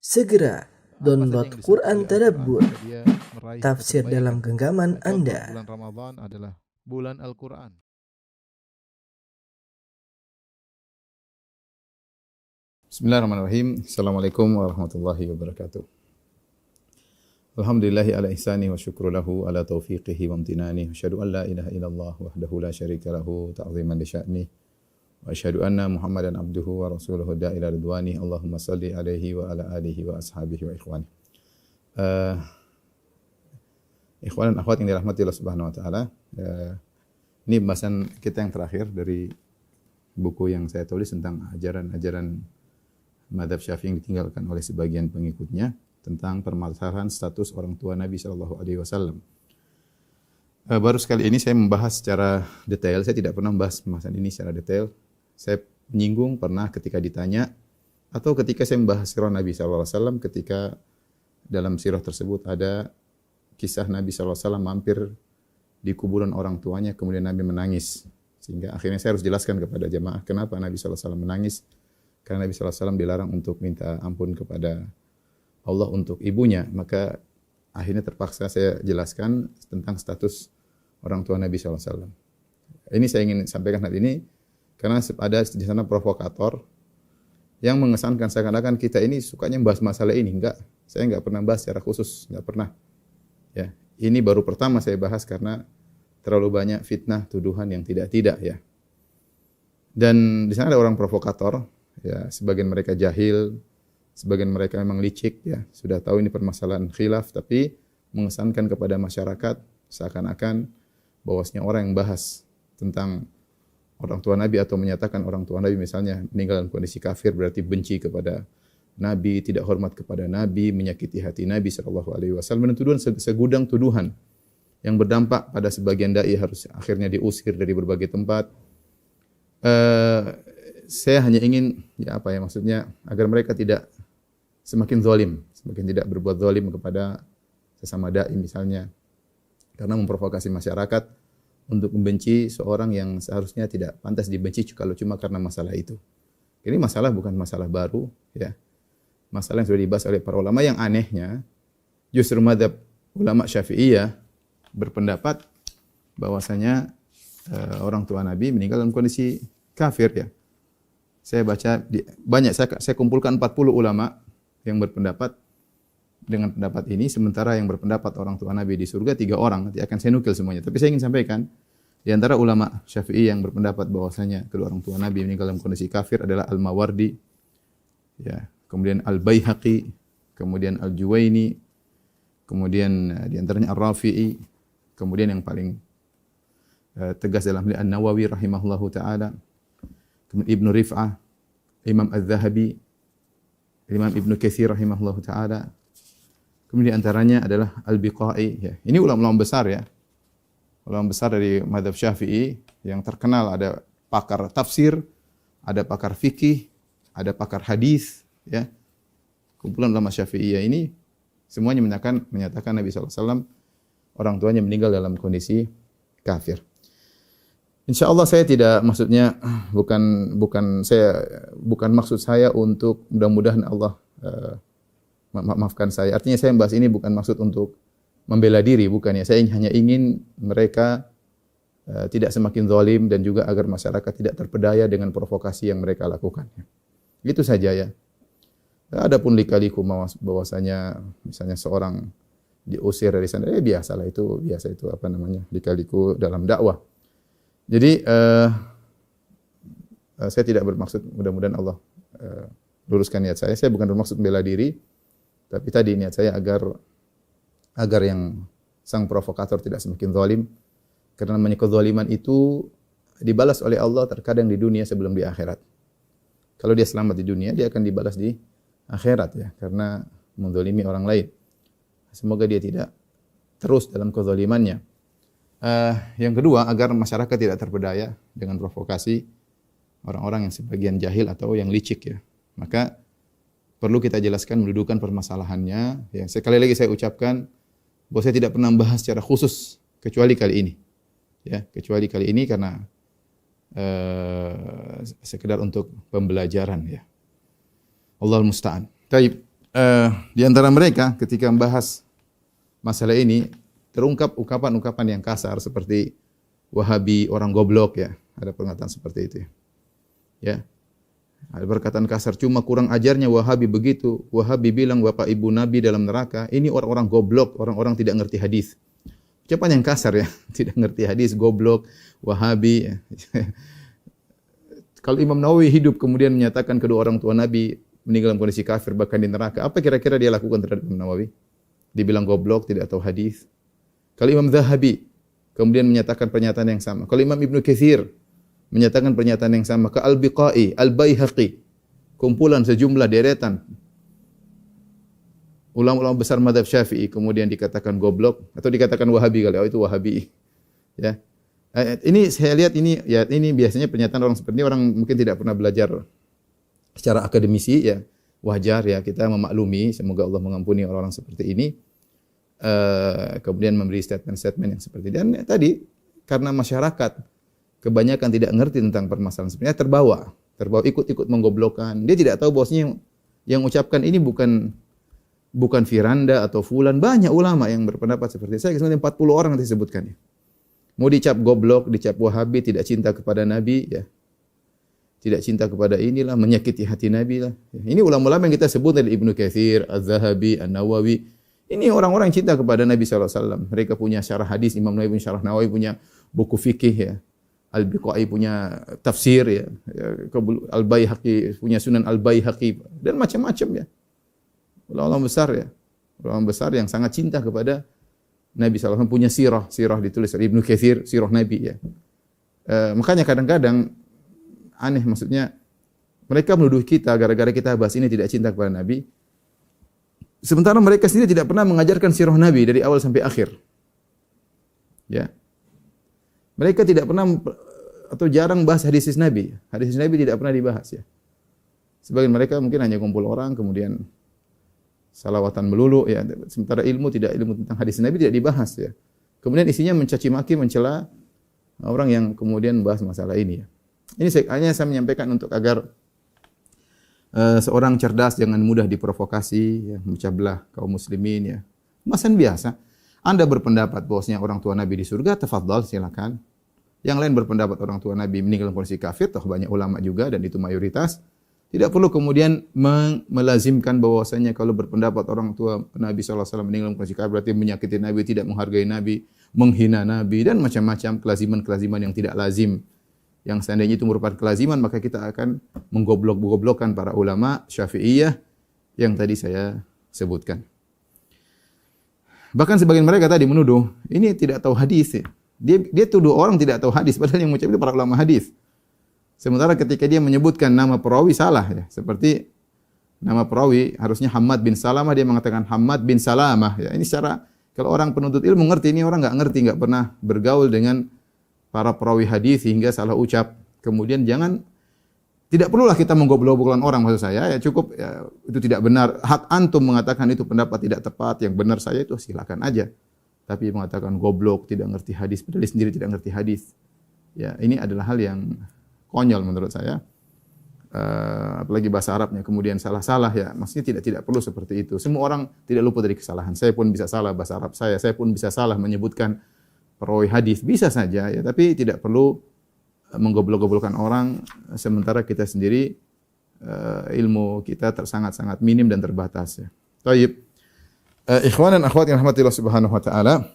Segera download yang Quran disebut oleh Tadabbur, Al-Quran, dia meraih tafsir dalam kebaikan. genggaman Dan contoh Anda. bulan Ramadan adalah bulan Al-Quran. Bismillahirrahmanirrahim. Assalamualaikum warahmatullahi wabarakatuh. Alhamdulillahi ala ihsani wa syukru lahu ala taufiqihi wa amtinani. Asyhadu an la ilaha illallah wahdahu la syarika lahu ta'ziman li sya'ni. Wa asyhadu anna Muhammadan abduhu wa rasuluhu da'ila ridwani. Allahumma salli alaihi wa ala alihi wa ashabihi wa ikhwani. Ikhwan dan akhwat yang dirahmati Allah Subhanahu wa taala. Ini pembahasan kita yang terakhir dari buku yang saya tulis tentang ajaran-ajaran Madzhab Syafi'i yang ditinggalkan oleh sebagian pengikutnya tentang permasalahan status orang tua Nabi sallallahu alaihi wasallam. Baru sekali ini saya membahas secara detail. Saya tidak pernah membahas pembahasan ini secara detail. Saya menyinggung pernah ketika ditanya atau ketika saya membahas sirah Nabi sallallahu alaihi wasallam, ketika dalam sirah tersebut ada kisah Nabi sallallahu alaihi wasallam mampir di kuburan orang tuanya kemudian Nabi menangis. Sehingga akhirnya saya harus jelaskan kepada jamaah kenapa Nabi sallallahu alaihi wasallam menangis. Karena Nabi sallallahu alaihi wasallam dilarang untuk minta ampun kepada Allah untuk ibunya, maka akhirnya terpaksa saya jelaskan tentang status orang tua Nabi sallallahu alaihi wasallam. Ini saya ingin sampaikan hari ini karena ada di sana provokator yang mengesankan seakan-akan kita ini sukanya membahas masalah ini. Enggak, saya enggak pernah bahas secara khusus, enggak pernah. Ya, ini baru pertama saya bahas karena terlalu banyak fitnah, tuduhan yang tidak-tidak ya. Dan di sana ada orang provokator, ya, sebagian mereka jahil, sebagian mereka memang licik ya, sudah tahu ini permasalahan khilaf tapi mengesankan kepada masyarakat seakan-akan bahwasanya orang yang bahas tentang orang tua Nabi atau menyatakan orang tua Nabi misalnya meninggal dalam kondisi kafir berarti benci kepada Nabi, tidak hormat kepada Nabi, menyakiti hati Nabi sallallahu alaihi wasallam, dan tuduhan segudang tuduhan yang berdampak pada sebagian dai harus akhirnya diusir dari berbagai tempat. Saya hanya ingin maksudnya agar mereka tidak semakin zalim, semakin tidak berbuat zalim kepada sesama dai misalnya, karena memprovokasi masyarakat untuk membenci seorang yang seharusnya tidak pantas dibenci kalau cuma karena masalah itu. Ini masalah bukan masalah baru ya. Masalah yang sudah dibahas oleh para ulama. Yang anehnya justru madzhab ulama Syafi'iyah berpendapat bahwasanya orang tua Nabi meninggal dalam kondisi kafir ya. Saya baca banyak, saya kumpulkan 40 ulama yang berpendapat dengan pendapat ini, sementara yang berpendapat orang tua Nabi di surga 3 orang. Nanti akan saya nukil semuanya. Tapi saya ingin sampaikan di antara ulama Syafi'i yang berpendapat bahwasanya kedua orang tua Nabi meninggal dalam kondisi kafir adalah Al-Mawardi, ya, kemudian Al-Baihaqi, kemudian Al-Juwaini, kemudian di antaranya Ar-Rafi'i, kemudian yang paling tegas dalam hal An-Nawawi rahimahullahu taala, kemudian Ibnu Rif'ah, Imam Az-Zahabi, Imam Ibnu Katsir rahimahullahu taala. Kemudian antaranya adalah Al-Biqai ya. Ini ulama-ulama besar ya. Ulama besar dari mazhab Syafi'i yang terkenal, ada pakar tafsir, ada pakar fikih, ada pakar hadis ya. Kumpulan ulama Syafi'iyah ini semuanya menyatakan Nabi sallallahu alaihi wasallam orang tuanya meninggal dalam kondisi kafir. Insyaallah saya tidak maksudnya bukan maksud saya untuk mudah-mudahan Allah maafkan saya. Artinya saya membahas ini bukan maksud untuk membela diri, bukan ya. Saya hanya ingin mereka tidak semakin zalim dan juga agar masyarakat tidak terpedaya dengan provokasi yang mereka lakukan. Itu saja ya. Adapun lika-liku bahwasanya misalnya seorang diusir dari sana, biasa itu lika-liku dalam dakwah. Jadi saya tidak bermaksud, mudah-mudahan Allah luruskan niat saya. Saya bukan bermaksud bela diri, tapi tadi niat saya agar yang sang provokator tidak semakin zalim, karena namanya kezaliman itu dibalas oleh Allah terkadang di dunia sebelum di akhirat. Kalau dia selamat di dunia, dia akan dibalas di akhirat ya, karena menzalimi orang lain. Semoga dia tidak terus dalam kezalimannya. Yang kedua, agar masyarakat tidak terpedaya dengan provokasi orang-orang yang sebagian jahil atau yang licik ya. Maka perlu kita jelaskan, mendudukan permasalahannya. Ya, sekali lagi saya ucapkan bahwa saya tidak pernah membahas secara khusus kecuali kali ini. Ya, kecuali kali ini karena sekedar untuk pembelajaran ya. Allahul musta'an. Baik, Di antara mereka ketika membahas masalah ini terungkap ungkapan-ungkapan yang kasar seperti Wahabi, orang goblok ya. Ada pernyataan seperti itu ya. Ya. Ada perkataan kasar, cuma kurang ajarnya Wahabi begitu. Wahabi bilang bapak ibu Nabi dalam neraka. Ini orang-orang goblok, orang-orang tidak ngerti hadis. Ucapan yang kasar ya, tidak ngerti hadis, goblok, Wahabi. Ya. Kalau Imam Nawawi hidup kemudian menyatakan kedua orang tua Nabi meninggal dalam kondisi kafir bahkan di neraka, apa kira-kira dia lakukan terhadap Imam Nawawi? Dibilang goblok, tidak tahu hadis. Kalau Imam Zahabi kemudian menyatakan pernyataan yang sama. Kalau Imam Ibnu Katsir menyatakan pernyataan yang sama. Ke Al-Biqai, Al-Baihaqi, kumpulan sejumlah deretan ulama-ulama besar mazhab Syafi'i kemudian dikatakan goblok atau dikatakan Wahabi kali, itu Wahabi. Ya. Ini saya lihat ini biasanya pernyataan orang seperti ini, orang mungkin tidak pernah belajar secara akademisi ya. Wajar ya kita memaklumi, semoga Allah mengampuni orang-orang seperti ini. Kemudian memberi statement-statement yang seperti ini. Dan tadi karena masyarakat kebanyakan tidak ngerti tentang permasalahan sebenarnya terbawa ikut-ikut menggoblokkan. Dia tidak tahu bahwasanya yang ucapkan ini bukan Firanda atau Fulan, banyak ulama yang berpendapat seperti saya. Sebenarnya 40 orang yang disebutkan ya. Mau dicap goblok, dicap Wahabi, tidak cinta kepada Nabi ya. Tidak cinta kepada inilah, menyakiti hati Nabi lah. Ini ulama-ulama yang kita sebut dari Ibnu Katsir, Az-Zahabi, An-Nawawi. Ini orang-orang yang cinta kepada Nabi SAW. Mereka punya syarah hadis, Imam Nawawi punya syarah Nawawi, punya buku fikih ya. Al-Biqai punya tafsir ya. Al-Baihaqi punya Sunan Al-Baihaqi dan macam-macam ya. Ulama besar ya. Ulama besar yang sangat cinta kepada Nabi SAW, punya sirah ditulis oleh Ibnu Katsir, sirah Nabi ya. Makanya kadang-kadang aneh, maksudnya mereka menuduh kita gara-gara kita bahas ini tidak cinta kepada Nabi. Sementara mereka sendiri tidak pernah mengajarkan sirah Nabi dari awal sampai akhir. Ya. Mereka tidak pernah atau jarang bahas hadis Nabi. Hadis Nabi tidak pernah dibahas ya. Sebagian mereka mungkin hanya kumpul orang kemudian salawatan melulu ya. Sementara ilmu tentang hadis Nabi tidak dibahas ya. Kemudian isinya mencaci maki, mencela orang yang kemudian bahas masalah ini ya. Ini hanya saya menyampaikan untuk agar seorang cerdas jangan mudah diprovokasi, ya, memecah belah kaum muslimin ya. Masalah biasa. Anda berpendapat bahwasanya orang tua Nabi di surga, tafadhal silakan. Yang lain berpendapat orang tua Nabi meninggal dalam kondisi kafir, toh banyak ulama juga dan itu mayoritas. Tidak perlu kemudian melazimkan bahwasanya kalau berpendapat orang tua Nabi SAW meninggal dalam kondisi kafir berarti menyakiti Nabi, tidak menghargai Nabi, menghina Nabi dan macam-macam kelaziman-kelaziman yang tidak lazim. Yang seandainya itu merupakan kelaziman, maka kita akan menggoblok-goblokkan para ulama Syafi'iyah yang tadi saya sebutkan. Bahkan sebagian mereka tadi menuduh, ini tidak tahu hadis. Dia tuduh orang tidak tahu hadis, padahal yang mengucap itu para ulama hadis. Sementara ketika dia menyebutkan nama perawi salah ya, seperti nama perawi harusnya Hammad bin Salamah, dia mengatakan Hammad bin Salamah. Ya, ini secara kalau orang penuntut ilmu ngerti, ini orang nggak ngerti, nggak pernah bergaul dengan para perawi hadis hingga salah ucap. Kemudian tidak perlulah kita menggoblok-goblokkan orang, maksud saya ya cukup ya, itu tidak benar. Hak antum mengatakan itu pendapat tidak tepat, yang benar saya itu silakan aja. Tapi mengatakan goblok, tidak ngerti hadis, padahal dia sendiri tidak ngerti hadis. Ya, ini adalah hal yang konyol menurut saya. Apalagi bahasa Arabnya kemudian salah-salah ya. Maksudnya tidak perlu seperti itu. Semua orang tidak luput dari kesalahan. Saya pun bisa salah bahasa Arab saya pun bisa salah menyebutkan perawi hadis, bisa saja ya, tapi tidak perlu menggoblok-goblokkan orang sementara kita sendiri ilmu kita sangat-sangat minim dan terbatas ya. Baik. Ikhwan dan akhwat yang rahmatillah subhanahu wa ta'ala,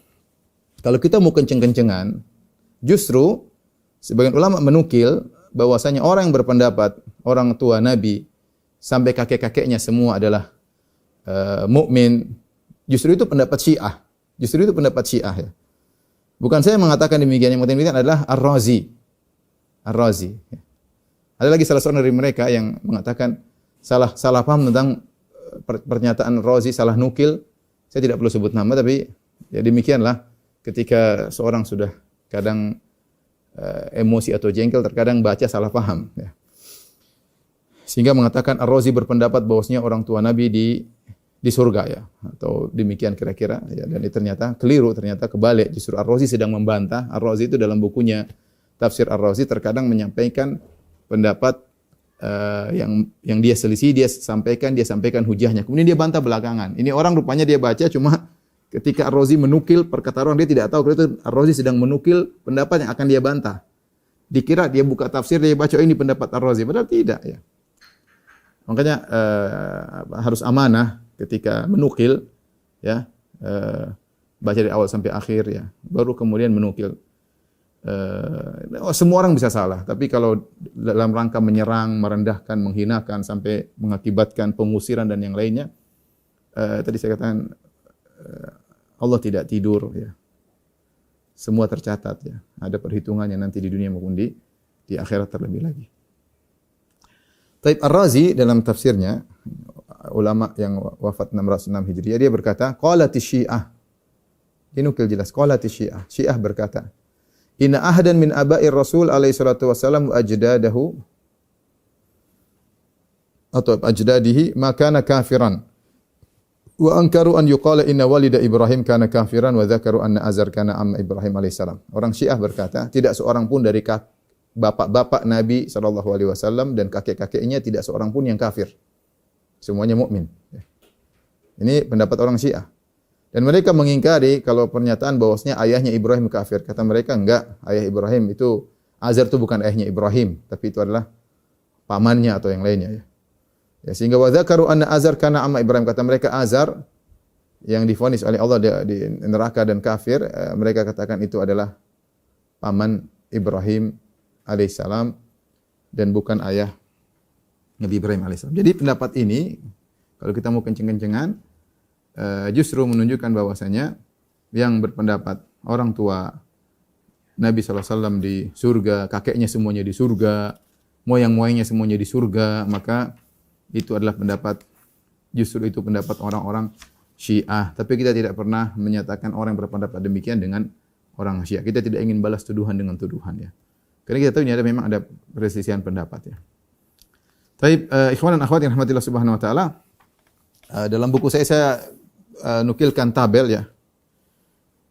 kalau kita mau kenceng-kencengan, justru sebagian ulama menukil bahwasanya orang yang berpendapat orang tua Nabi sampai kakek-kakeknya semua adalah mukmin, justru itu pendapat Syiah. Justru itu pendapat Syiah ya. Bukan saya mengatakan demikian, yang penting adalah Ar-Razi. Ar-Razi. Ada lagi salah seorang dari mereka yang mengatakan salah paham tentang pernyataan Razi, salah nukil. Saya tidak perlu sebut nama, tapi ya demikianlah. Ketika seorang sudah kadang emosi atau jengkel, terkadang baca salah paham. Ya. Sehingga mengatakan Ar-Razi berpendapat bahwasanya orang tua Nabi di surga ya, atau demikian kira-kira ya, dan itu ternyata keliru, ternyata kebalik. Justru Ar-Razi sedang membantah. Ar-Razi itu dalam bukunya Tafsir Ar-Razi terkadang menyampaikan pendapat yang dia selisih dia sampaikan hujahnya. Kemudian dia bantah belakangan. Ini orang rupanya dia baca cuma ketika Ar-Razi menukil perkataan orang, dia tidak tahu kalau itu Ar-Razi sedang menukil pendapat yang akan dia bantah. Dikira dia buka tafsir, dia baca ini pendapat Ar-Razi, padahal tidak ya. Makanya harus amanah ketika menukil ya, baca dari awal sampai akhir ya, baru kemudian menukil. Semua orang bisa salah, tapi kalau dalam rangka menyerang, merendahkan, menghinakan sampai mengakibatkan pengusiran dan yang lainnya, tadi saya katakan Allah tidak tidur ya. Semua tercatat ya. Ada perhitungannya nanti di dunia maupun di akhirat terlebih lagi. Taib Ar-Razi dalam tafsirnya, ulama yang wafat 606 Hijriah, dia berkata, qalati Syiah. Dinukil jelas, qalati Syiah. Syiah berkata, inna ahadan min aba'ir Rasul alaihi salatu wasallam ajdadahu atau ajdadihi makana kafiran. Wa ankaru an yuqala inna walida Ibrahim kana kafiran wa dzakaru anna Azar kana amma Ibrahim alaihissalam. Orang Syiah berkata, tidak seorang pun dari bapak-bapak Nabi sallallahu alaihi wasallam dan kakek-kakeknya tidak seorang pun yang kafir. Semuanya mukmin. Ini pendapat orang Syiah. Dan mereka mengingkari kalau pernyataan bahwasanya ayahnya Ibrahim kafir. Kata mereka enggak, ayah Ibrahim itu Azar itu bukan ayahnya Ibrahim, tapi itu adalah pamannya atau yang lainnya ya. Ya, sehingga wa dzakaru anna Azar kana amma Ibrahim, kata mereka Azar yang divonis oleh Allah di neraka dan kafir, mereka katakan itu adalah paman Ibrahim alaihissalam dan bukan ayah Nabi Ibrahim alaihissalam. Jadi pendapat ini kalau kita mau kenceng-kencengan justru menunjukkan bahwasanya yang berpendapat orang tua Nabi SAW di surga, kakeknya semuanya di surga, moyang-moyangnya semuanya di surga, maka itu adalah pendapat, justru itu pendapat orang-orang Syiah. Tapi kita tidak pernah menyatakan orang yang berpendapat demikian dengan orang Syiah. Kita tidak ingin balas tuduhan dengan tuduhan ya. Karena kita tahu ini memang ada perselisihan pendapat ya. Tapi ikhwan dan akhwat yang rahmatillah subhanahu wa ta'ala, dalam buku saya nukilkan tabel ya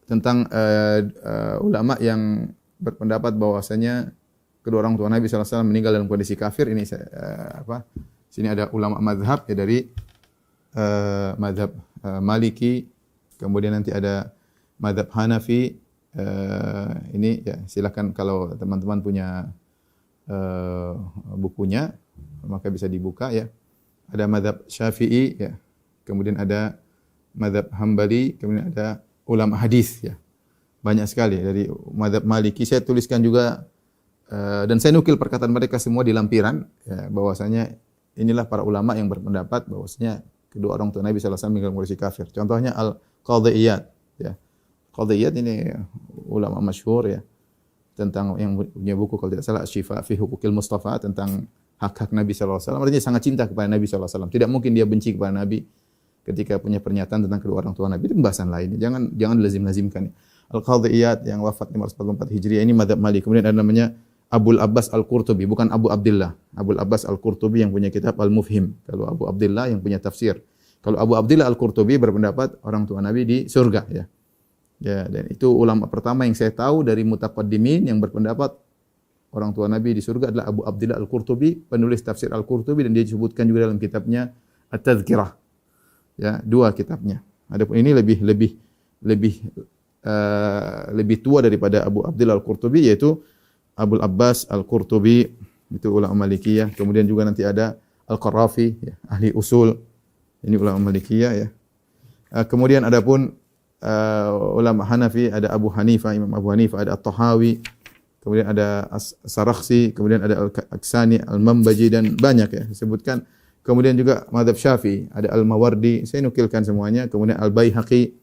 tentang ulama yang berpendapat bahwasanya kedua orang tua Nabi SAW meninggal dalam kondisi kafir. Ini sini ada ulama mazhab ya dari mazhab Maliki, kemudian nanti ada mazhab Hanafi. Ini ya silakan kalau teman-teman punya bukunya maka bisa dibuka ya. Ada mazhab Syafi'i ya. Kemudian ada mazhab Hambali, kemudian ada ulama hadis ya. Banyak sekali dari mazhab Maliki. Saya tuliskan juga dan saya nukil perkataan mereka semua di lampiran ya, bahwasanya inilah para ulama yang berpendapat bahwasanya kedua orang tua Nabi sallallahu alaihi wasallam meninggal kondisi kafir. Contohnya Al-Qadhiyat ya. Qadhiyat ini ulama masyhur ya, tentang yang punya buku kalau tidak salah Syifa fi Huquqil Mustafa, tentang hak-hak Nabi sallallahu alaihi wasallam. Artinya sangat cinta kepada Nabi sallallahu alaihi wasallam. Tidak mungkin dia benci kepada Nabi ketika punya pernyataan tentang kedua orang tua Nabi. Itu pembahasan lain. Jangan lazim-lazimkan. Al-Qadhiyat yang wafat 544 Hijriah ini mazhab Maliki. Kemudian ada namanya Abul Abbas Al-Qurtubi, bukan Abu Abdullah. Abul Abbas Al-Qurtubi yang punya kitab Al-Mufhim. Kalau Abu Abdullah yang punya tafsir. Kalau Abu Abdullah Al-Qurtubi berpendapat orang tua Nabi di surga ya. Ya, dan itu ulama pertama yang saya tahu dari mutaqaddimin yang berpendapat orang tua Nabi di surga adalah Abu Abdullah Al-Qurtubi, penulis tafsir Al-Qurtubi, dan dia disebutkan juga dalam kitabnya At-Tadhkirah. Ya, dua kitabnya. Adapun ini lebih tua daripada Abu Abdullah Al-Qurtubi, yaitu Abul Abbas Al-Qurtubi, itu ulama Malikiyah. Kemudian juga nanti ada Al-Qarafi, ya, ahli usul. Ini ulama Malikiyah ya. Kemudian adapun ulama Hanafi ada Abu Hanifah, Imam Abu Hanifah, ada At-Tahawi, kemudian ada As-Sarakhsi, kemudian ada Al-Aksani, Al-Mambaji, dan banyak ya disebutkan. Kemudian juga mazhab Syafi'i, ada Al-Mawardi, saya nukilkan semuanya. Kemudian Al-Baihaqi.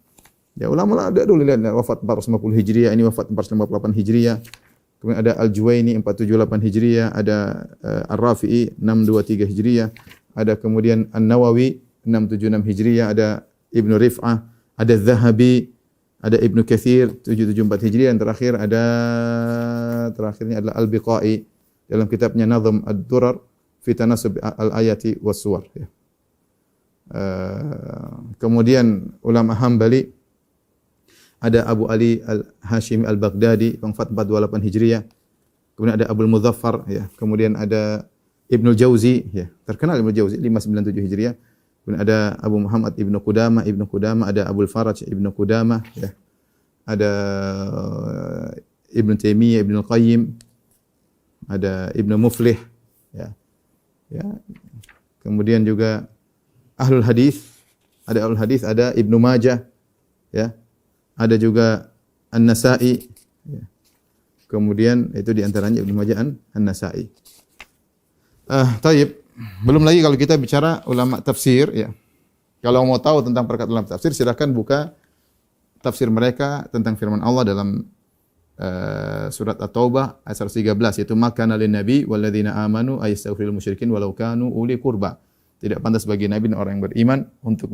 Ya ulama ada dulu lihat wafat 450 Hijriah, ini wafat 458 Hijriah. Kemudian ada Al-Juwaini 478 Hijriah, ada Ar-Rafi'i 623 Hijriah, ada kemudian An-Nawawi 676 Hijriah, ada Ibnu Rif'ah, ada Zahabi, ada Ibnu Katsir 774 Hijriah, dan terakhirnya adalah Al-Biqai dalam kitabnya Nazm Ad-Durar fi Tanasub al-Ayati was-Suwar ya. Kemudian ulama Hambali ada Abu Ali Al-Hashimi Al-Baghdadi wafat 428 Hijriah. Kemudian ada Abul Muzaffar ya. Kemudian ada Ibnu Jauzi, ya, terkenal Ibnu Jauzi 597 Hijriah. Kemudian ada Abu Muhammad Ibnu Qudamah, ada Abdul Faraj Ibnu Qudamah, ya. Ada Ibnu Taimiyah, Ibnu Qayyim, ada Ibnu Muflih, ya. Ya. Kemudian juga Ahlul Hadis, ada Ibnu Majah, ya. Ada juga An-Nasa'i, ya. Kemudian itu di antaranya Ibnu Majah An-Nasa'i. Taib. Belum lagi kalau kita bicara ulama tafsir, ya. Kalau mau tahu tentang perkataan ulama tafsir, silakan buka tafsir mereka tentang firman Allah dalam surat At-Taubah ayat 113, yaitu makana lin nabi walladzina amanu ayastaghfirul musyrikin walau kanu uli qurba. Tidak pantas bagi nabi dan orang yang beriman untuk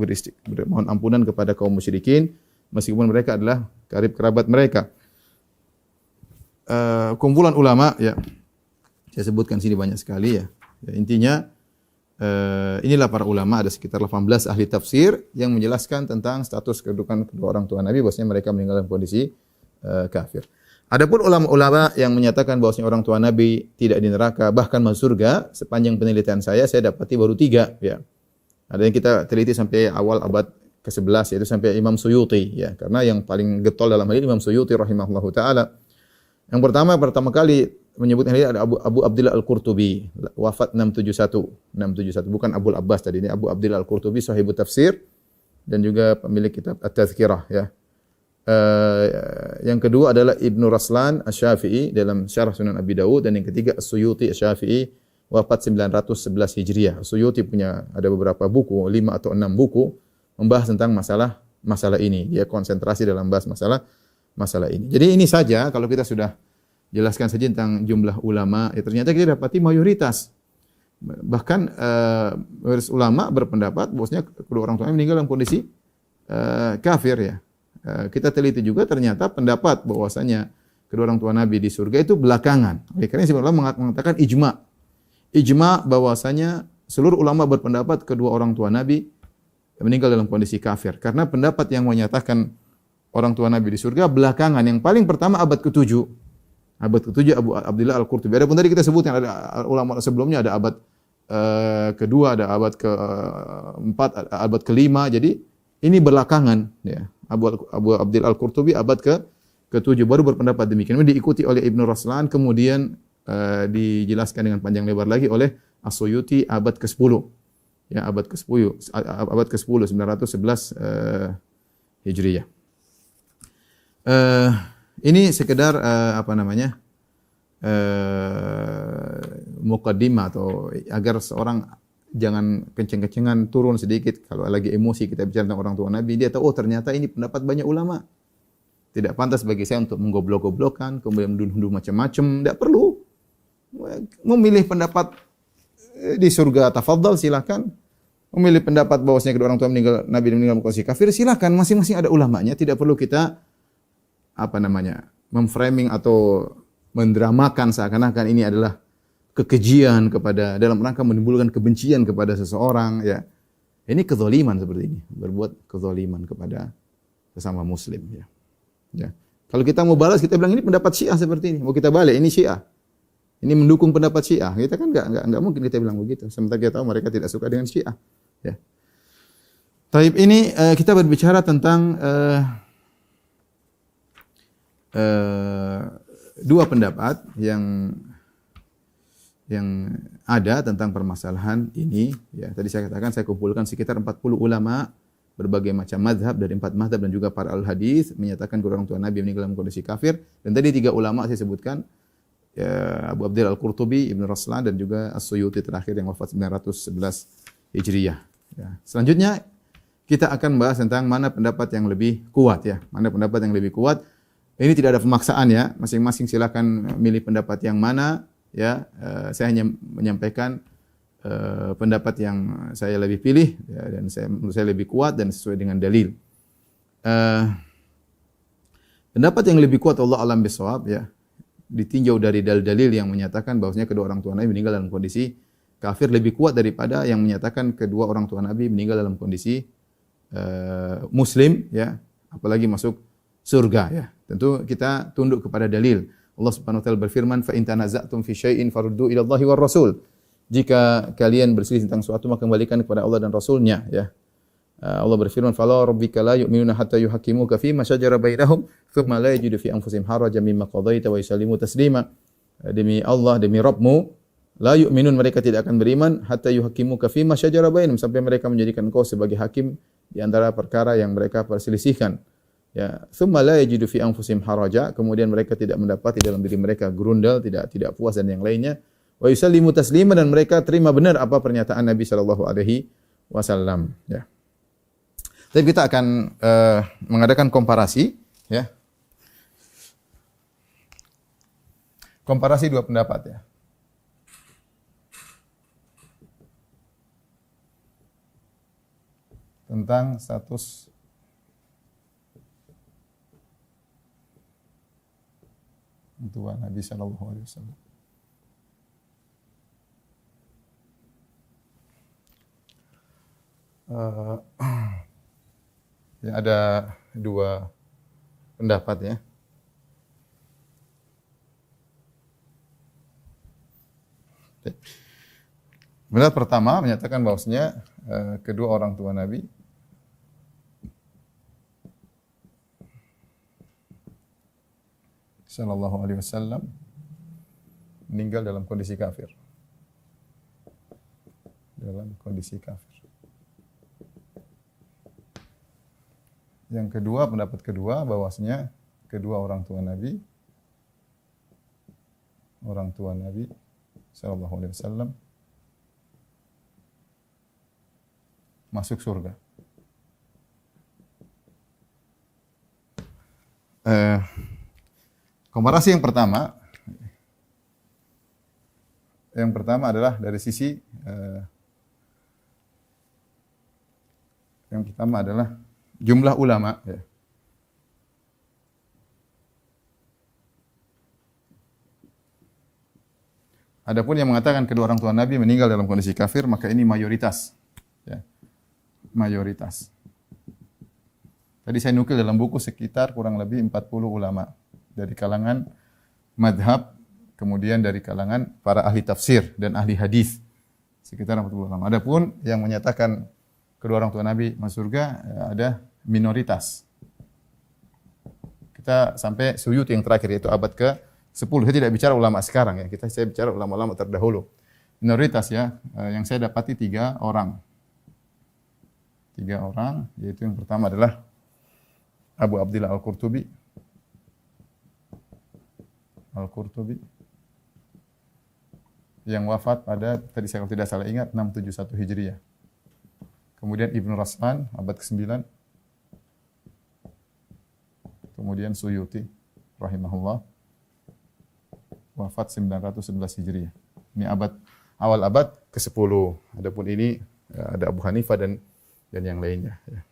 mohon ampunan kepada kaum musyrikin meskipun mereka adalah karib kerabat mereka. Kumpulan ulama, ya. Saya sebutkan sini banyak sekali, ya. Ya, intinya inilah para ulama, ada sekitar 18 ahli tafsir yang menjelaskan tentang status kedudukan kedua orang tua Nabi, bahwasanya mereka meninggal dalam kondisi kafir. Adapun ulama-ulama yang menyatakan bahwasanya orang tua Nabi tidak di neraka bahkan masuk surga, sepanjang penelitian saya dapati baru 3, ya. Ada yang kita teliti sampai awal abad ke-11, yaitu sampai Imam Suyuti, ya. Karena yang paling getol dalam hal ini Imam Suyuti rahimahullahu taala. Yang pertama kali menyebutkan ini ada Abu Abdillah Al-Qurtubi, wafat 671, bukan Abul Abbas tadi, ini Abu Abdillah Al-Qurtubi, sahibut tafsir dan juga pemilik kitab At-Tazkirah, ya. Yang kedua adalah Ibnu Raslan Asy-Syafi'i dalam Syarah Sunan Abi Dawud, dan yang ketiga As-Suyuti Asy-Syafi'i, wafat 911 Hijriah. As-Suyuti punya ada beberapa buku, 5 atau 6 buku membahas tentang masalah ini. Dia konsentrasi dalam bahas masalah ini. Jadi ini saja kalau kita sudah jelaskan saja tentang jumlah ulama, ya ternyata kita dapati mayoritas. Bahkan mayoritas ulama berpendapat bahwasanya kedua orang tuanya meninggal dalam kondisi kafir, ya. Kita teliti juga ternyata pendapat bahwasanya kedua orang tua Nabi di surga itu belakangan. Oleh karena itu ulama mengatakan ijma bahwasanya seluruh ulama berpendapat kedua orang tua Nabi meninggal dalam kondisi kafir. Karena pendapat yang menyatakan orang tua Nabi di surga belakangan, yang paling pertama abad ke-7. Abad ke-7 Abu Abdillah Al-Qurtubi. Adapun tadi kita sebutkan ada ulama sebelumnya, ada abad kedua, ada abad ke-4, abad ke-5. Jadi ini belakangan, ya. Abu Abdillah Al-Qurtubi abad ke-7 baru berpendapat demikian. Ini diikuti oleh Ibnu Raslan, kemudian dijelaskan dengan panjang lebar lagi oleh As-Suyuti abad ke-10. Ya, abad ke-10 911 Hijriyah. Ini sekedar muqaddimah, atau agar seorang jangan kenceng-kencengan, turun sedikit. Kalau lagi emosi kita bicara tentang orang tua Nabi, dia tahu, oh ternyata ini pendapat banyak ulama. Tidak pantas bagi saya untuk menggoblok-goblokan, kemudian menuduh macam-macam. Tidak perlu. Memilih pendapat di surga, tafadhal, silakan. Memilih pendapat bahwasanya kedua orang tua Nabi meninggal dalam kondisi kafir, silakan. Masing-masing ada ulamanya. Tidak perlu kita memframing atau mendramakan seakan-akan ini adalah kekejian kepada, dalam rangka menimbulkan kebencian kepada seseorang, ya. Ini kezaliman seperti ini, berbuat kezaliman kepada sesama muslim, ya. Ya. Kalau kita mau balas, kita bilang ini pendapat Syiah seperti ini. Mau kita balik, ini Syiah. Ini mendukung pendapat Syiah. Kita kan enggak mungkin kita bilang begitu. Sementara kita tahu mereka tidak suka dengan Syiah, ya. Taib, ini kita berbicara tentang dua pendapat yang ada tentang permasalahan ini, ya. Tadi saya katakan saya kumpulkan sekitar 40 ulama berbagai macam mazhab dari 4 mazhab dan juga para al-hadis menyatakan kedua orang tua Nabi meninggal dalam kondisi kafir. Dan tadi 3 ulama saya sebutkan, ya, Abu Abdillah Al-Qurtubi, Ibnu Raslan, dan juga As-Suyuti terakhir yang wafat 911 Hijriyah. Ya. Selanjutnya kita akan bahas tentang mana pendapat yang lebih kuat, ya. Mana pendapat yang lebih kuat. Ini tidak ada pemaksaan, ya. Masing-masing silakan milih pendapat yang mana. Ya, saya hanya menyampaikan pendapat yang saya lebih pilih, ya, dan menurut saya lebih kuat dan sesuai dengan dalil. Pendapat yang lebih kuat, Allah alam bisawab, ya, ditinjau dari dalil-dalil yang menyatakan bahwasanya kedua orang tua Nabi meninggal dalam kondisi kafir lebih kuat daripada yang menyatakan kedua orang tua Nabi meninggal dalam kondisi muslim, ya, apalagi masuk surga, ya. Tentu kita tunduk kepada dalil. Allah Subhanahu wa taala berfirman, "Fa in tanaza'tum fi syai'in faruddu ila Allahi war Rasul." jika kalian berselisih tentang suatu maka kembalikan kepada Allah dan Rasul-Nya, ya. Allah berfirman, "Fala rabbika la yu'minuna hatta yuhaqqimuka fima shajara bainahum, tsumma la yajidu fi anfusihim harajan mimma qadaita wa yusallimu taslima." Demi Allah, demi Rabbmu, la yu'minun, mereka tidak akan beriman hatta yuhaqqimuka fima shajara bainahum, sampai mereka menjadikan engkau sebagai hakim di antara perkara yang mereka perselisihkan. Ya, tsumma la yajidu fi anfusihim haraja, kemudian mereka tidak mendapati dalam diri mereka gerundal, tidak puas dan yang lainnya. Wa yusallimu taslima, dan mereka terima benar apa pernyataan Nabi sallallahu alaihi wasallam, ya. Jadi kita akan mengadakan komparasi, ya. Komparasi dua pendapat, ya. Tentang status tua Nabi sallallahu alaihi wasallam. Ya, ada dua pendapat, ya. Pendapat pertama menyatakan bahwasanya kedua orang tua Nabi sallallahu alaihi wasallam meninggal dalam kondisi kafir. Dalam kondisi kafir. Yang kedua, pendapat kedua bahwasanya kedua orang tua Nabi sallallahu alaihi wasallam masuk surga. Komparasi yang pertama adalah dari sisi yang pertama adalah jumlah ulama, ya. Adapun yang mengatakan kedua orang tua Nabi meninggal dalam kondisi kafir, maka ini mayoritas, ya. Mayoritas. Tadi saya nukil dalam buku sekitar kurang lebih 40 ulama dari kalangan madhab, kemudian dari kalangan para ahli tafsir dan ahli hadis, sekitar 40 ulama. Adapun yang menyatakan kedua orang tua Nabi masuk surga ada minoritas. Kita sampai Suyuti yang terakhir, yaitu abad ke-10. Saya tidak bicara ulama sekarang, ya. Saya bicara ulama-ulama terdahulu. Minoritas, ya. Yang saya dapati 3 orang. 3 orang, yaitu yang pertama adalah Abu Abdillah Al-Qurtubi. Yang wafat pada, tadi saya kalau tidak salah ingat, 671 Hijriah. Kemudian Ibnu Raslan, abad ke-9. Kemudian Suyuti, rahimahullah, wafat 911 Hijriah. Ini awal abad ke-10. Adapun ini ada Abu Hanifah dan yang lainnya, ya.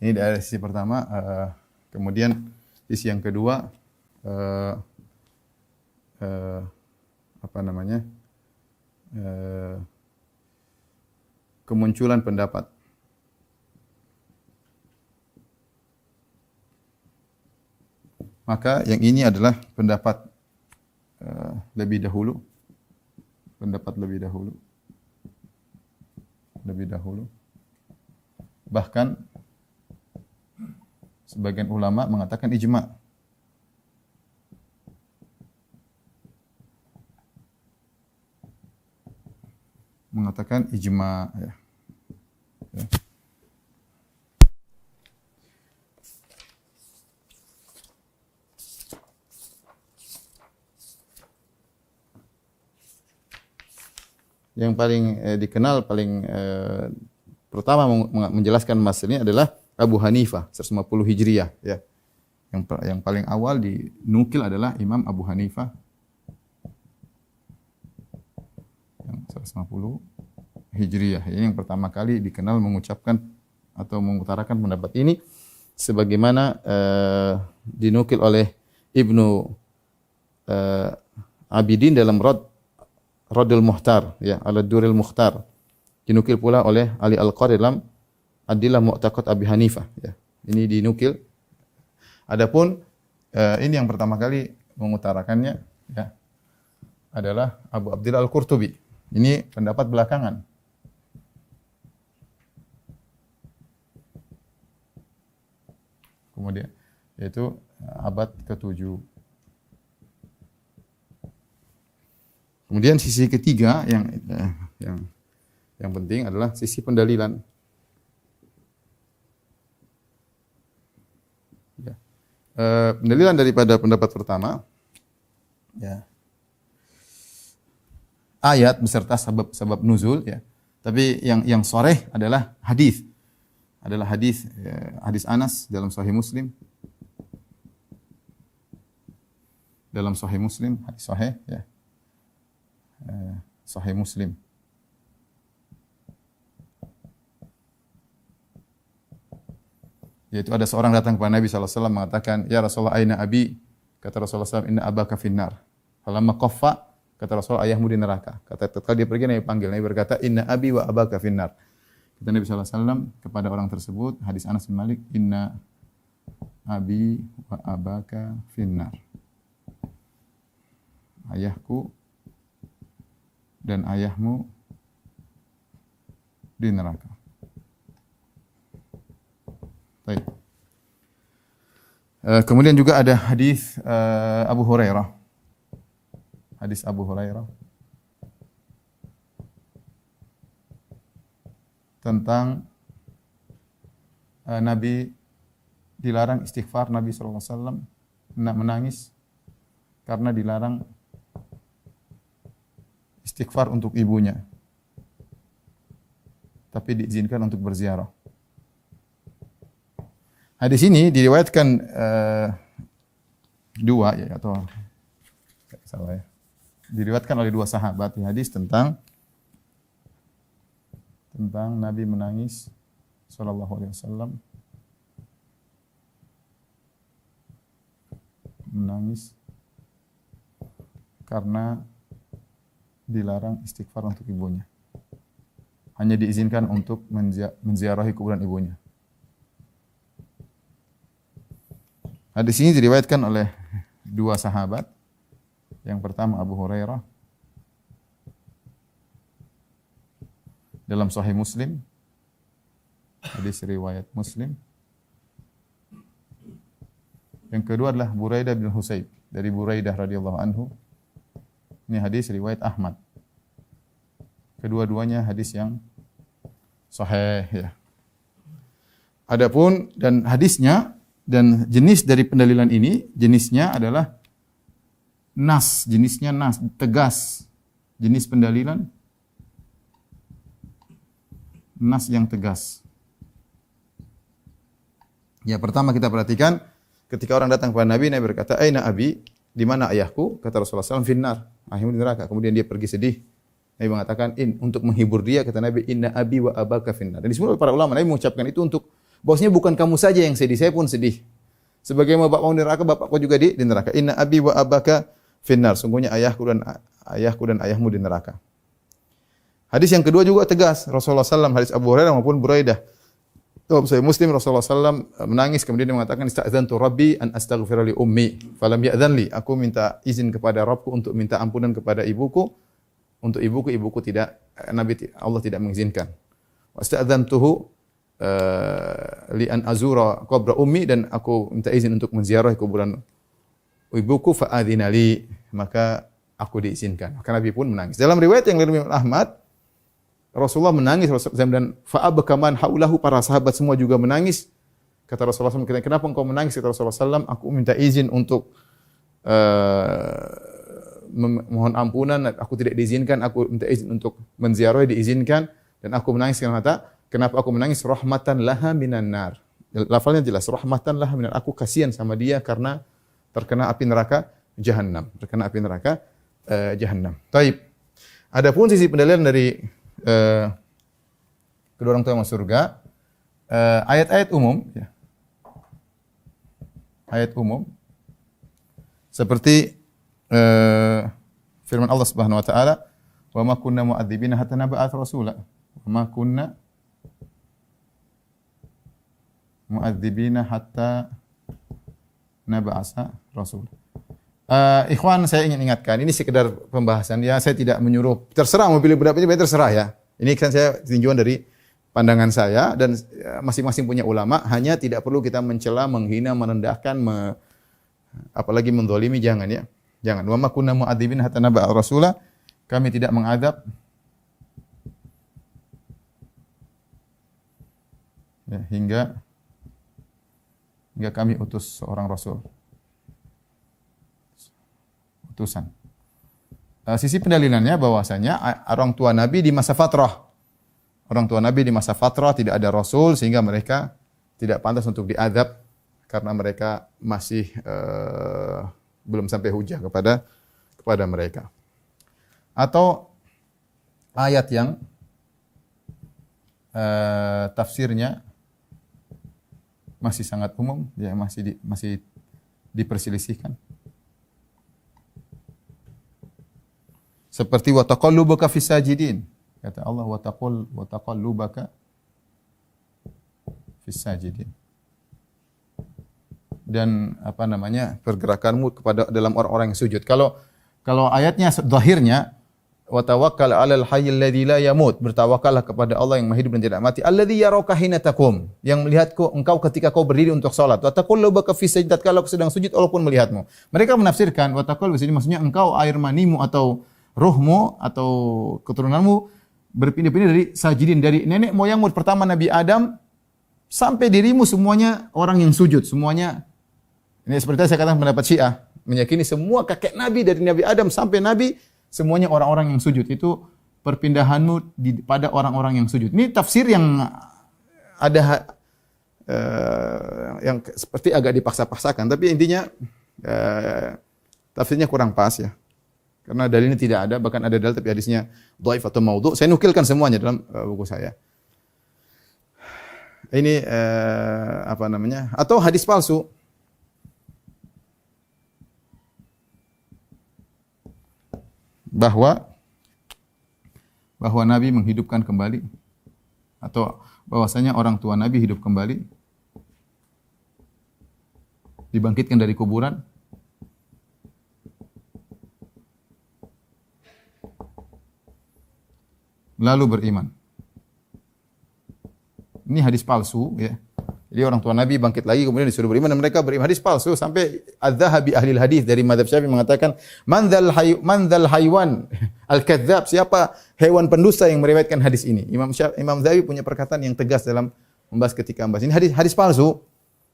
Ini dari sisi pertama. Kemudian sisi yang kedua, kemunculan pendapat. Maka yang ini adalah pendapat lebih dahulu. Bahkan sebagian ulama mengatakan ijma'. Ya. Ya. Yang paling dikenal, pertama menjelaskan masalah ini adalah Abu Hanifah 150 Hijriah, ya. Yang paling awal dinukil adalah Imam Abu Hanifah yang 150 Hijriah. Ini yang pertama kali dikenal mengucapkan atau mengutarakan pendapat ini, sebagaimana dinukil oleh Ibnu Abidin dalam Radul Muhtar, ya, Al-Durrul Mukhtar. Dinukil pula oleh Ali Al-Qari dalam Adillah Mu'taqad Abi Hanifah, ya. Ini dinukil. Adapun ini yang pertama kali mengutarakannya, ya, adalah Abu Abdillah Al-Qurtubi. Ini pendapat belakangan. Kemudian yaitu abad ke-7. Kemudian sisi ketiga yang penting adalah sisi pendalilan. Ya. Pendalilan daripada pendapat pertama, ya, ayat beserta sebab nuzul, ya. Tapi yang sharih adalah hadis. Adalah hadis hadis Anas dalam Sahih Muslim. Dalam Sahih Muslim, hadis sahih, ya. Sahih Muslim. Yaitu ada seorang datang kepada Nabi SAW mengatakan, "Ya Rasulullah, aina abi?" Kata Rasulullah SAW, "Inna abaka finnar." Falamma qaffa, kata Rasulullah, ayahmu di neraka. Kata ketika dia pergi, Nabi panggil. Nabi berkata, "Inna abi wa abaka finnar." Kata Nabi SAW kepada orang tersebut, hadis Anas bin Malik, "Inna abi wa abaka finnar." Ayahku dan ayahmu di neraka. Baik. Kemudian juga ada hadis Abu Hurairah. Hadis Abu Hurairah tentang Nabi dilarang istighfar, Nabi SAW menangis karena dilarang istighfar untuk ibunya, tapi diizinkan untuk berziarah. Hadis ini diriwayatkan dua, ya, atau salah, ya. Diriwayatkan oleh dua sahabat di hadis tentang Nabi menangis sallallahu alaihi wasallam, menangis karena dilarang istighfar untuk ibunya. Hanya diizinkan untuk menziarahi kuburan ibunya. Hadis ini diriwayatkan oleh dua sahabat. Yang pertama Abu Hurairah dalam Sahih Muslim, hadis riwayat Muslim. Yang kedua adalah Buraidah bin Husayb, dari Buraidah radhiyallahu anhu. Ini hadis riwayat Ahmad. Kedua-duanya hadis yang sahih, ya. Adapun dan hadisnya dan jenis dari pendalilan ini, jenisnya adalah nas, jenisnya nas, tegas. Jenis pendalilan nas yang tegas. Ya, pertama kita perhatikan ketika orang datang kepada Nabi, Nabi berkata, "Aina abi?" Di mana ayahku? Kata Rasulullah SAW, "Finnar." Ayahmu di neraka. Kemudian dia pergi sedih. Nabi mengatakan, untuk menghibur dia, kata Nabi, "Inna abi wa abaka finnar." Dan disebut oleh para ulama, Nabi mengucapkan itu untuk bahwasanya bukan kamu saja yang sedih, saya pun sedih. Sebagaimana bapakmu di neraka, bapakku juga di neraka. "Inna abi wa abaka finnar." Sungguhnya ayahku dan ayahmu di neraka. Hadis yang kedua juga tegas. Rasulullah SAW, hadis Abu Hurairah maupun Buraidah. Dalam Sahih Muslim, Rasulullah SAW menangis, kemudian dia mengatakan, "Ista'dzantu Rabbi an astaghfira li ummi, falam ya'dzan li." Aku minta izin kepada Rabbku untuk minta ampunan kepada ibuku. Untuk ibuku tidak, Allah tidak mengizinkan. Wasta'dzantuhu li an azura qabra ummi, dan aku minta izin untuk menziarahi kuburan ibuku, fa'adzina li, maka aku diizinkan. Maka Nabi pun menangis. Dalam riwayat yang dari Imam Ahmad, Rasulullah menangis dan fa'abaka man haulahu, para sahabat semua juga menangis. Kata Rasulullah SAW, "Kenapa engkau menangis?" Kata Rasulullah SAW, "Aku minta izin untuk mohon ampunan, aku tidak diizinkan. Aku minta izin untuk menziarahi, diizinkan, dan aku menangis karena kenapa aku menangis? Rahmatan laha minan nar." Lafalnya jelas, rahmatan laha minan nar. Aku kasihan sama dia karena terkena api neraka Jahannam. Terkena api neraka Jahannam. Taib. Adapun sisi pendalilan dari kedua orang tua masuk surga, ayat-ayat umum, ya. Ayat umum seperti firman Allah Subhanahu wa taala, "Wa ma kunna mu'adzibina hatta nab'atsa rasula." Wa ma kunna mu'adzibina hatta nab'atsa rasul. Ikhwan, saya ingin ingatkan, ini sekedar pembahasan ya, saya tidak menyuruh, terserah mau pilih pendapat ini, terserah ya. Ini kan saya tinjauan dari pandangan saya dan masing-masing punya ulama, hanya tidak perlu kita mencela, menghina, merendahkan, apalagi mendolimi, jangan ya. Jangan. Wa ma kunna mu'adzibin hatta naba'a rasula, kami tidak mengadab ya, hingga kami utus seorang rasul. Utusan. Sisi pendalilannya bahwasanya orang tua Nabi di masa fatrah. Orang tua Nabi di masa fatrah tidak ada rasul sehingga mereka tidak pantas untuk diadab karena mereka masih belum sampai hujah kepada mereka. Atau ayat yang tafsirnya masih sangat umum, ya masih diperselisihkan. Seperti wa taqallubaka fis sajidin. Kata Allah wa taqallubaka fis sajidin. Dan pergerakanmu kepada dalam orang-orang yang sujud. Kalau ayatnya zahirnya wa tawakkal 'alal hayyil ladzi la yamut, bertawakallah kepada Allah yang Maha hidup dan tidak mati, alladzi yaraka hina taqum, yang melihatku engkau ketika kau berdiri untuk salat. Wa taqallubaka fi sajdat, kalau sedang sujud Allah pun melihatmu. Mereka menafsirkan wa taqallub di sini maksudnya engkau air manimu atau ruhmu atau keturunanmu berpindah-pindah dari sajidin, dari nenek moyangmu pertama Nabi Adam sampai dirimu semuanya orang yang sujud, semuanya. Ini seperti saya katakan pendapat Syiah, meyakini semua kakek Nabi dari Nabi Adam sampai Nabi semuanya orang-orang yang sujud. Itu perpindahanmu pada orang-orang yang sujud. Ini tafsir yang ada yang seperti agak dipaksa-paksakan, tapi intinya tafsirnya kurang pas ya. Karena dalilnya tidak ada, bahkan ada dalil tapi hadisnya dhaif atau maudhu. Saya nukilkan semuanya dalam buku saya. Ini atau hadis palsu. Bahwa Nabi menghidupkan kembali, atau bahwasanya orang tua Nabi hidup kembali, dibangkitkan dari kuburan, lalu beriman. Ini hadis palsu ya. Jadi orang tua Nabi bangkit lagi kemudian disuruh beriman dan mereka beriman. Hadis palsu sampai adz-dzahabi ahli hadis dari mazhab Syafi'i mengatakan man dzal haywan al-kadzdzab, siapa hewan pendusta yang meriwayatkan hadis ini. Imam Dzahabi punya perkataan yang tegas dalam membahas ketika membahas ini hadis palsu.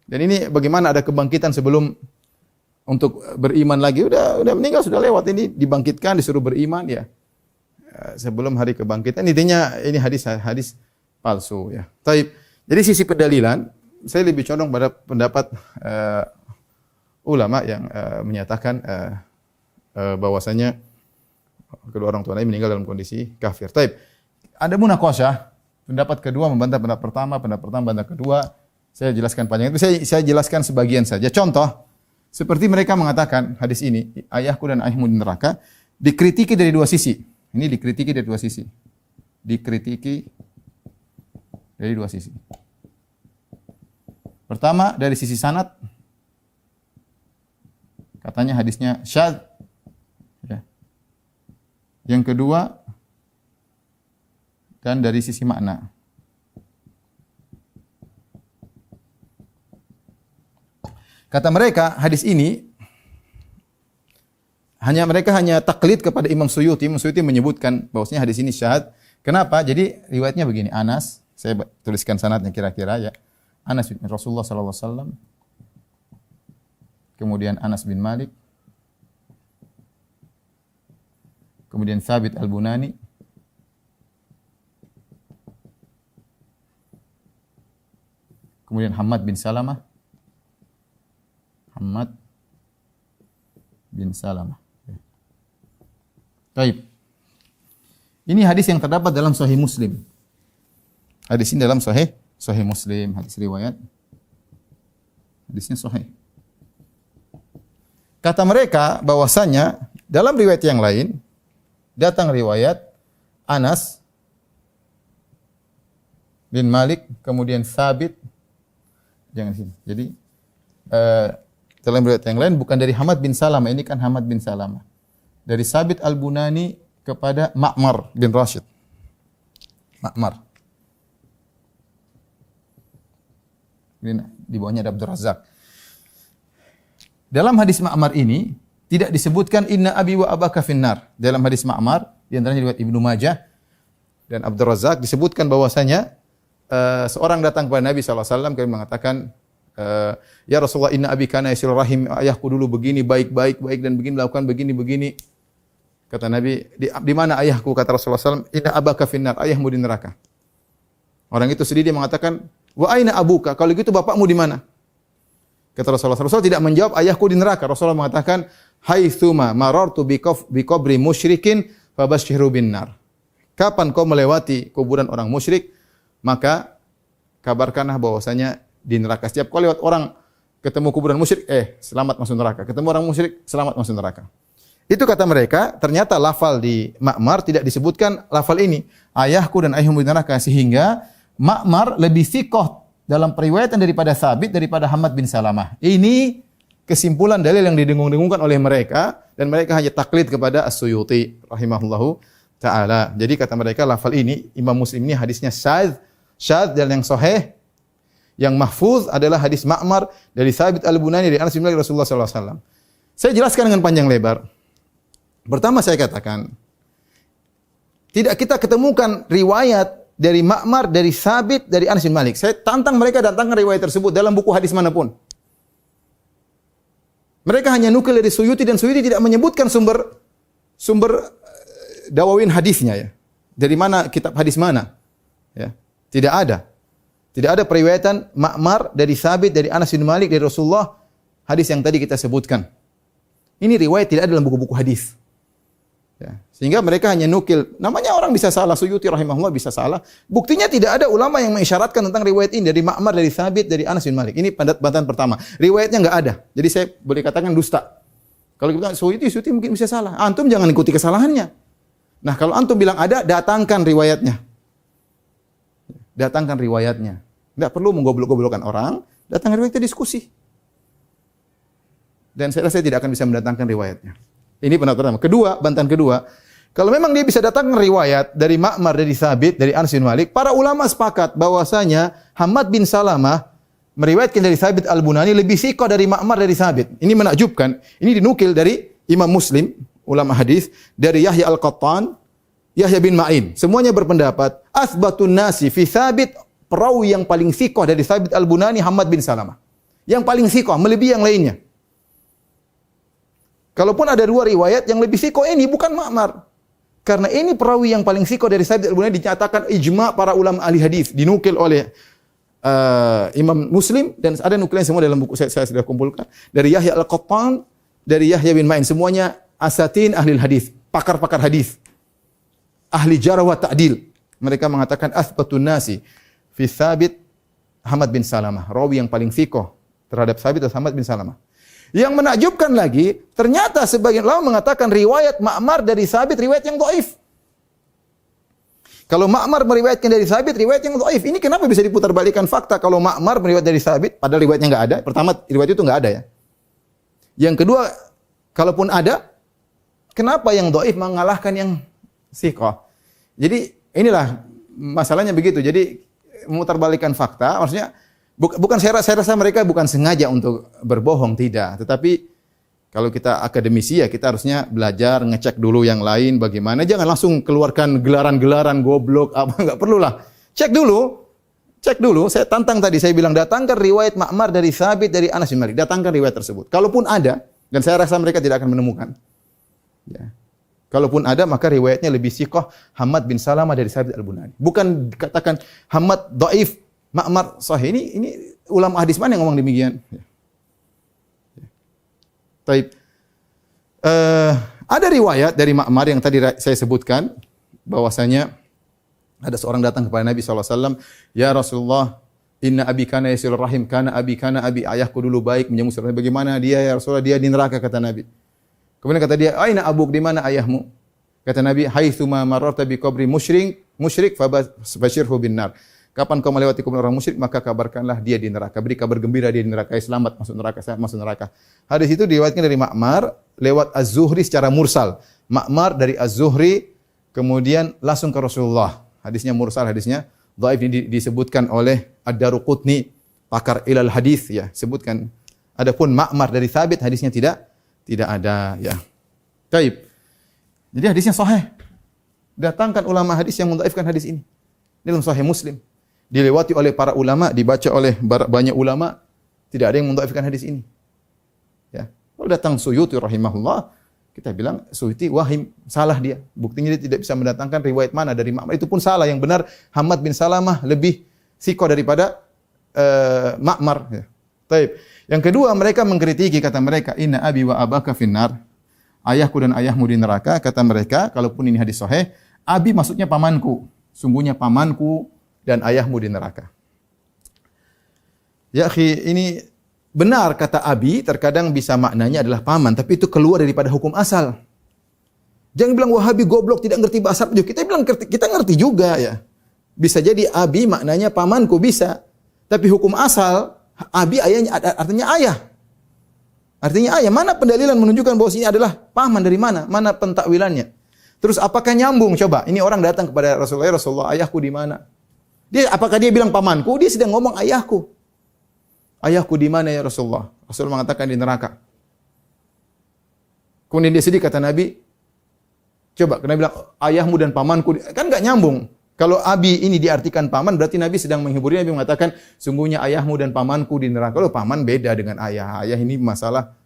Dan ini bagaimana ada kebangkitan sebelum untuk beriman lagi, udah meninggal, sudah lewat, ini dibangkitkan disuruh beriman ya. Sebelum hari kebangkitan, intinya ini hadis palsu ya. Taib. Jadi sisi pendalilan saya lebih condong pada pendapat ulama yang menyatakan bahwasanya kedua orang tua Nabi meninggal dalam kondisi kafir. Taib. Ada munaqasyah, pendapat kedua membantah pendapat pertama membantah kedua. Saya jelaskan panjang itu, saya jelaskan sebagian saja. Contoh, seperti mereka mengatakan hadis ini, ayahku dan ayahmu di neraka, dikritiki dari dua sisi. Ini dikritiki dari dua sisi. Dikritiki dari dua sisi. Pertama, dari sisi sanad. Katanya hadisnya syadz. Ya. Yang kedua, dan dari sisi makna. Kata mereka, hadis ini mereka hanya taklid kepada Imam Suyuti. Imam Suyuti menyebutkan bahwasanya hadis ini syadz. Kenapa? Jadi riwayatnya begini, Anas, saya tuliskan sanadnya kira-kira ya. Anas bin Rasulullah sallallahu alaihi wasallam. Kemudian Anas bin Malik. Kemudian Thabit Al-Bunani. Kemudian Hammad bin Salamah. Hammad bin Salamah. Baik. Ini hadis yang terdapat dalam Sahih Muslim. Hadis ini dalam Sahih Muslim, hadis riwayat. Hadisnya sahih. Kata mereka bahwasanya dalam riwayat yang lain datang riwayat Anas bin Malik, kemudian Thabit. Jangan sini. Jadi dalam riwayat yang lain bukan dari Hamad bin Salamah, ini kan Hamad bin Salamah. Dari Sabit Al-Bunani kepada Ma'mar bin Rashid. Ma'mar. Ini di bawahnya ada Abdul Razak. Dalam hadis Ma'mar ini tidak disebutkan inna abi wa abaka finnar. Dalam hadis Ma'mar, di antaranya riwayat Ibnu Majah dan Abdul Razak disebutkan bahwasanya seorang datang kepada Nabi SAW kemudian mengatakan, ya Rasulullah, inna abi kana yasil rahim, ayahku dulu begini baik dan begini melakukan begini. Kata Nabi, di mana ayahku? Kata Rasulullah SAW, inna abaka finnar, ayahmu di neraka. Orang itu sedih, dia mengatakan, wa aina abuka? Kalau gitu bapakmu di mana? Kata Rasulullah tidak menjawab, ayahku di neraka. Rasulullah mengatakan, haitsuma marartu bi qabri musyrikin fabashshiru bin nar. Kapan kau melewati kuburan orang musyrik, maka kabarkanlah bahwasanya di neraka. Setiap kau lewat orang ketemu kuburan musyrik, selamat masuk neraka. Ketemu orang musyrik, selamat masuk neraka. Itu kata mereka, ternyata lafal di Ma'mar tidak disebutkan lafal ini. Ayahku dan ayahmu di neraka, sehingga Ma'mar lebih thiqah dalam periwayatan daripada Sabit, daripada Hamad bin Salamah. Ini kesimpulan dalil yang didengung-dengungkan oleh mereka, dan mereka hanya taklid kepada As-Suyuti rahimahullahu ta'ala. Jadi kata mereka, lafal ini, Imam Muslim ini hadisnya syadz, dan yang sahih, yang mahfuz adalah hadis Ma'mar dari Sabit Al-Bunani dari Anas bin Malik Rasulullah SAW. Saya jelaskan dengan panjang lebar. Pertama saya katakan, tidak kita ketemukan riwayat dari Ma'mar, dari Sabit, dari Anas bin Malik. Saya tantang mereka datangkan riwayat tersebut dalam buku hadis manapun. Mereka hanya nukil dari Suyuti, dan Suyuti tidak menyebutkan sumber dawawin hadisnya ya. Dari mana, kitab hadis mana? Ya. Tidak ada. Tidak ada periwayatan Ma'mar dari Sabit, dari Anas bin Malik, dari Rasulullah, hadis yang tadi kita sebutkan. Ini riwayat tidak ada dalam buku-buku hadis. Ya. Sehingga mereka hanya nukil. Namanya orang bisa salah, Suyuti rahimahullah bisa salah. Buktinya tidak ada ulama yang mengisyaratkan tentang riwayat ini dari Ma'mar, dari Sabit, dari Anas bin Malik. Ini bantahan pertama. Riwayatnya enggak ada. Jadi saya boleh katakan dusta. Kalau kita Suyuti mungkin bisa salah. Antum jangan ikuti kesalahannya. Nah, kalau antum bilang ada, datangkan riwayatnya. Datangkan riwayatnya. Enggak perlu menggoblok-goblokkan orang, datangkan riwayatnya, diskusi. Dan saya rasa tidak akan bisa mendatangkan riwayatnya. Ini pendapat pertama. Kedua, bantahan kedua, kalau memang dia bisa datangkan riwayat dari Ma'mar, dari Sabit, dari Anas bin Malik, para ulama sepakat bahwasanya Hamad bin Salamah meriwayatkan dari Sabit Al-Bunani lebih thiqah dari Ma'mar, dari Sabit. Ini menakjubkan. Ini dinukil dari Imam Muslim, ulama hadis, dari Yahya Al-Qattan, Yahya bin Ma'in. Semuanya berpendapat, asbatun nasi fi Sabit, perawi yang paling thiqah dari Sabit Al-Bunani, Hamad bin Salamah. Yang paling thiqah, melebihi yang lainnya. Kalaupun ada dua riwayat yang lebih thiqah, ini bukan Ma'mar. Karena ini perawi yang paling thiqah dari Sabit Al-Bunani, dinyatakan ijma' para ulama ahli hadis, dinukil oleh Imam Muslim, dan ada nukilan semua dalam buku saya sudah kumpulkan. Dari Yahya Al-Qattan, dari Yahya bin Ma'in, semuanya asatin ahli hadis, pakar-pakar hadis. Ahli jarh wa ta'dil. Mereka mengatakan asbatun nasi fi Sabit Hamad bin Salamah, rawi yang paling thiqah terhadap Sabit atau Hamad bin Salamah. Yang menakjubkan lagi, ternyata sebagian ulama mengatakan riwayat Ma'mar dari Sabit riwayat yang dhaif. Kalau Ma'mar meriwayatkan dari Sabit riwayat yang dhaif. Ini kenapa bisa diputarbalikkan fakta kalau Ma'mar meriwayat dari Sabit padahal riwayatnya enggak ada? Pertama, riwayat itu enggak ada ya. Yang kedua, kalaupun ada, kenapa yang dhaif mengalahkan yang thiqah? Jadi inilah masalahnya begitu. Jadi memutarbalikkan fakta, maksudnya bukan saya rasa mereka bukan sengaja untuk berbohong, tidak. Tetapi kalau kita akademisi ya kita harusnya belajar, ngecek dulu yang lain bagaimana. Jangan langsung keluarkan gelaran-gelaran goblok apa, enggak perlulah. Cek dulu. Saya tantang tadi, saya bilang datangkan riwayat Ma'mar dari Sabit, dari Anas bin Malik. Datangkan riwayat tersebut. Kalaupun ada, dan saya rasa mereka tidak akan menemukan. Ya. Kalaupun ada, maka riwayatnya lebih thiqah Hamad bin Salamah dari Sabit Al-Bunani. Bukan dikatakan Hamad dhaif, Ma'mar sahih. Ini ulama hadis mana yang ngomong demikian? Ya. Taib. Ada riwayat dari Ma'mar yang tadi saya sebutkan, bahwasanya ada seorang datang kepada Nabi SAW, ya Rasulullah, inna abi kana yasil rahim, kana abi, ayahku dulu baik, menyambung silaturahmi. Bagaimana dia ya Rasulullah? Dia di neraka, kata Nabi. Kemudian kata dia, aina abuk, di mana ayahmu? Kata Nabi, haitsuma mararta bi qabri musyrik fabashirhu bin nar. Kapan kau melewati kumpulan orang musyrik, maka kabarkanlah dia di neraka. Beri kabar gembira dia di neraka. Selamat masuk neraka, selamat masuk neraka. Hadis itu diriwayatkan dari Ma'mar lewat Az-Zuhri secara mursal. Ma'mar dari Az-Zuhri kemudian langsung ke Rasulullah. Hadisnya mursal, hadisnya dhaif. Ini disebutkan oleh Ad-Daruqutni, pakar ilal hadis, ya, sebutkan. Adapun Ma'mar dari Thabit hadisnya tidak ada, ya. Baik. Jadi hadisnya sahih. Datangkan ulama hadis yang mendhaifkan hadis ini. Dalam Sahih Muslim. Dilewati oleh para ulama, dibaca oleh banyak ulama, tidak ada yang mendhaifkan hadis ini. Ya. Kalau datang Suyuti rahimahullah, kita bilang Suyuti wahim, salah dia. Buktinya dia tidak bisa mendatangkan riwayat mana dari Ma'mar. Itu pun salah. Yang benar Hamad bin Salamah lebih sikoh daripada Ma'mar. Ya. Taib. Yang kedua, mereka mengkritiki, kata mereka, inna abi wa abaka finnar. Ayahku dan ayahmu di neraka. Kata mereka, kalaupun ini hadis sahih, abi maksudnya pamanku. Sungguhnya pamanku dan ayahmu di neraka. Ya akhi, ini benar kata abi, terkadang bisa maknanya adalah paman, tapi itu keluar daripada hukum asal. Jangan bilang Wahabi goblok tidak ngerti bahasa Arab. Kita bilang kita ngerti juga, ya. Bisa jadi abi maknanya pamanku, bisa. Tapi hukum asal abi ayahnya artinya ayah. Artinya ayah. Mana pendalilan menunjukkan bahwa ini adalah paman, dari mana? Mana pentakwilannya? Terus apakah nyambung? Coba, ini orang datang kepada Rasulullah, ayahku di mana? Apakah dia bilang pamanku? Dia sedang ngomong ayahku. Ayahku di mana ya Rasulullah? Rasulullah mengatakan di neraka. Kemudian dia sedih, kata Nabi, coba, karena bilang ayahmu dan pamanku, kan enggak nyambung. Kalau abi ini diartikan paman, berarti Nabi sedang menghibur. Nabi mengatakan, sungguhnya ayahmu dan pamanku di neraka. Kalau paman beda dengan ayah. Ayah ini masalah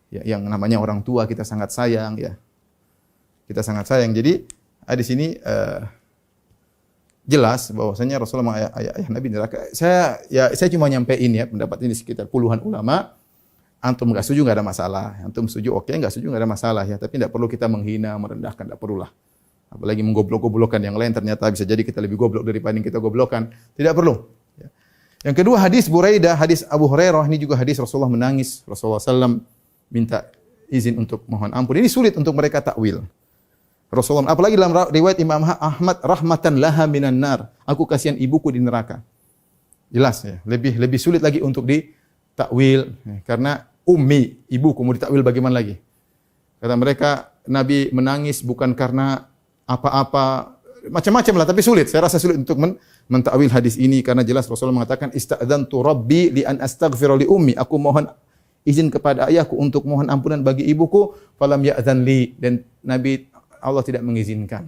ya, yang namanya orang tua, kita sangat sayang, ya. Kita sangat sayang. Jadi di sini jelas bahwasanya Rasulullah ayah Nabi neraka. Saya cuma nyampein ya pendapat ini sekitar puluhan ulama. Antum enggak setuju enggak ada masalah. Antum setuju oke, enggak setuju enggak ada masalah ya. Tapi tidak perlu kita menghina, merendahkan, tidak perlulah. Apalagi menggoblok-goblokan yang lain, ternyata bisa jadi kita lebih goblok daripada yang kita goblokan. Tidak perlu. Ya. Yang kedua hadis Buraidah, hadis Abu Hurairah, ini juga hadis Rasulullah menangis. Rasulullah SAW minta izin untuk mohon ampun. Ini sulit untuk mereka takwil. Rasulullah, apalagi dalam riwayat Imam Ahmad, rahmatan laha minan nar. Aku kasihan ibuku di neraka. Jelas ya, lebih sulit lagi untuk ditakwil ya, karena ummi, ibuku, mau ditakwil bagaimana lagi? Kata mereka, Nabi menangis bukan karena apa-apa, macam-macam lah, tapi sulit. Saya rasa sulit untuk mentakwil hadis ini karena jelas Rasulullah mengatakan istadzantu rabbi li an astaghfira li ummi. Aku mohon izin kepada ayahku untuk mohon ampunan bagi ibuku, falam ya'dzan li, dan Nabi Allah tidak mengizinkan.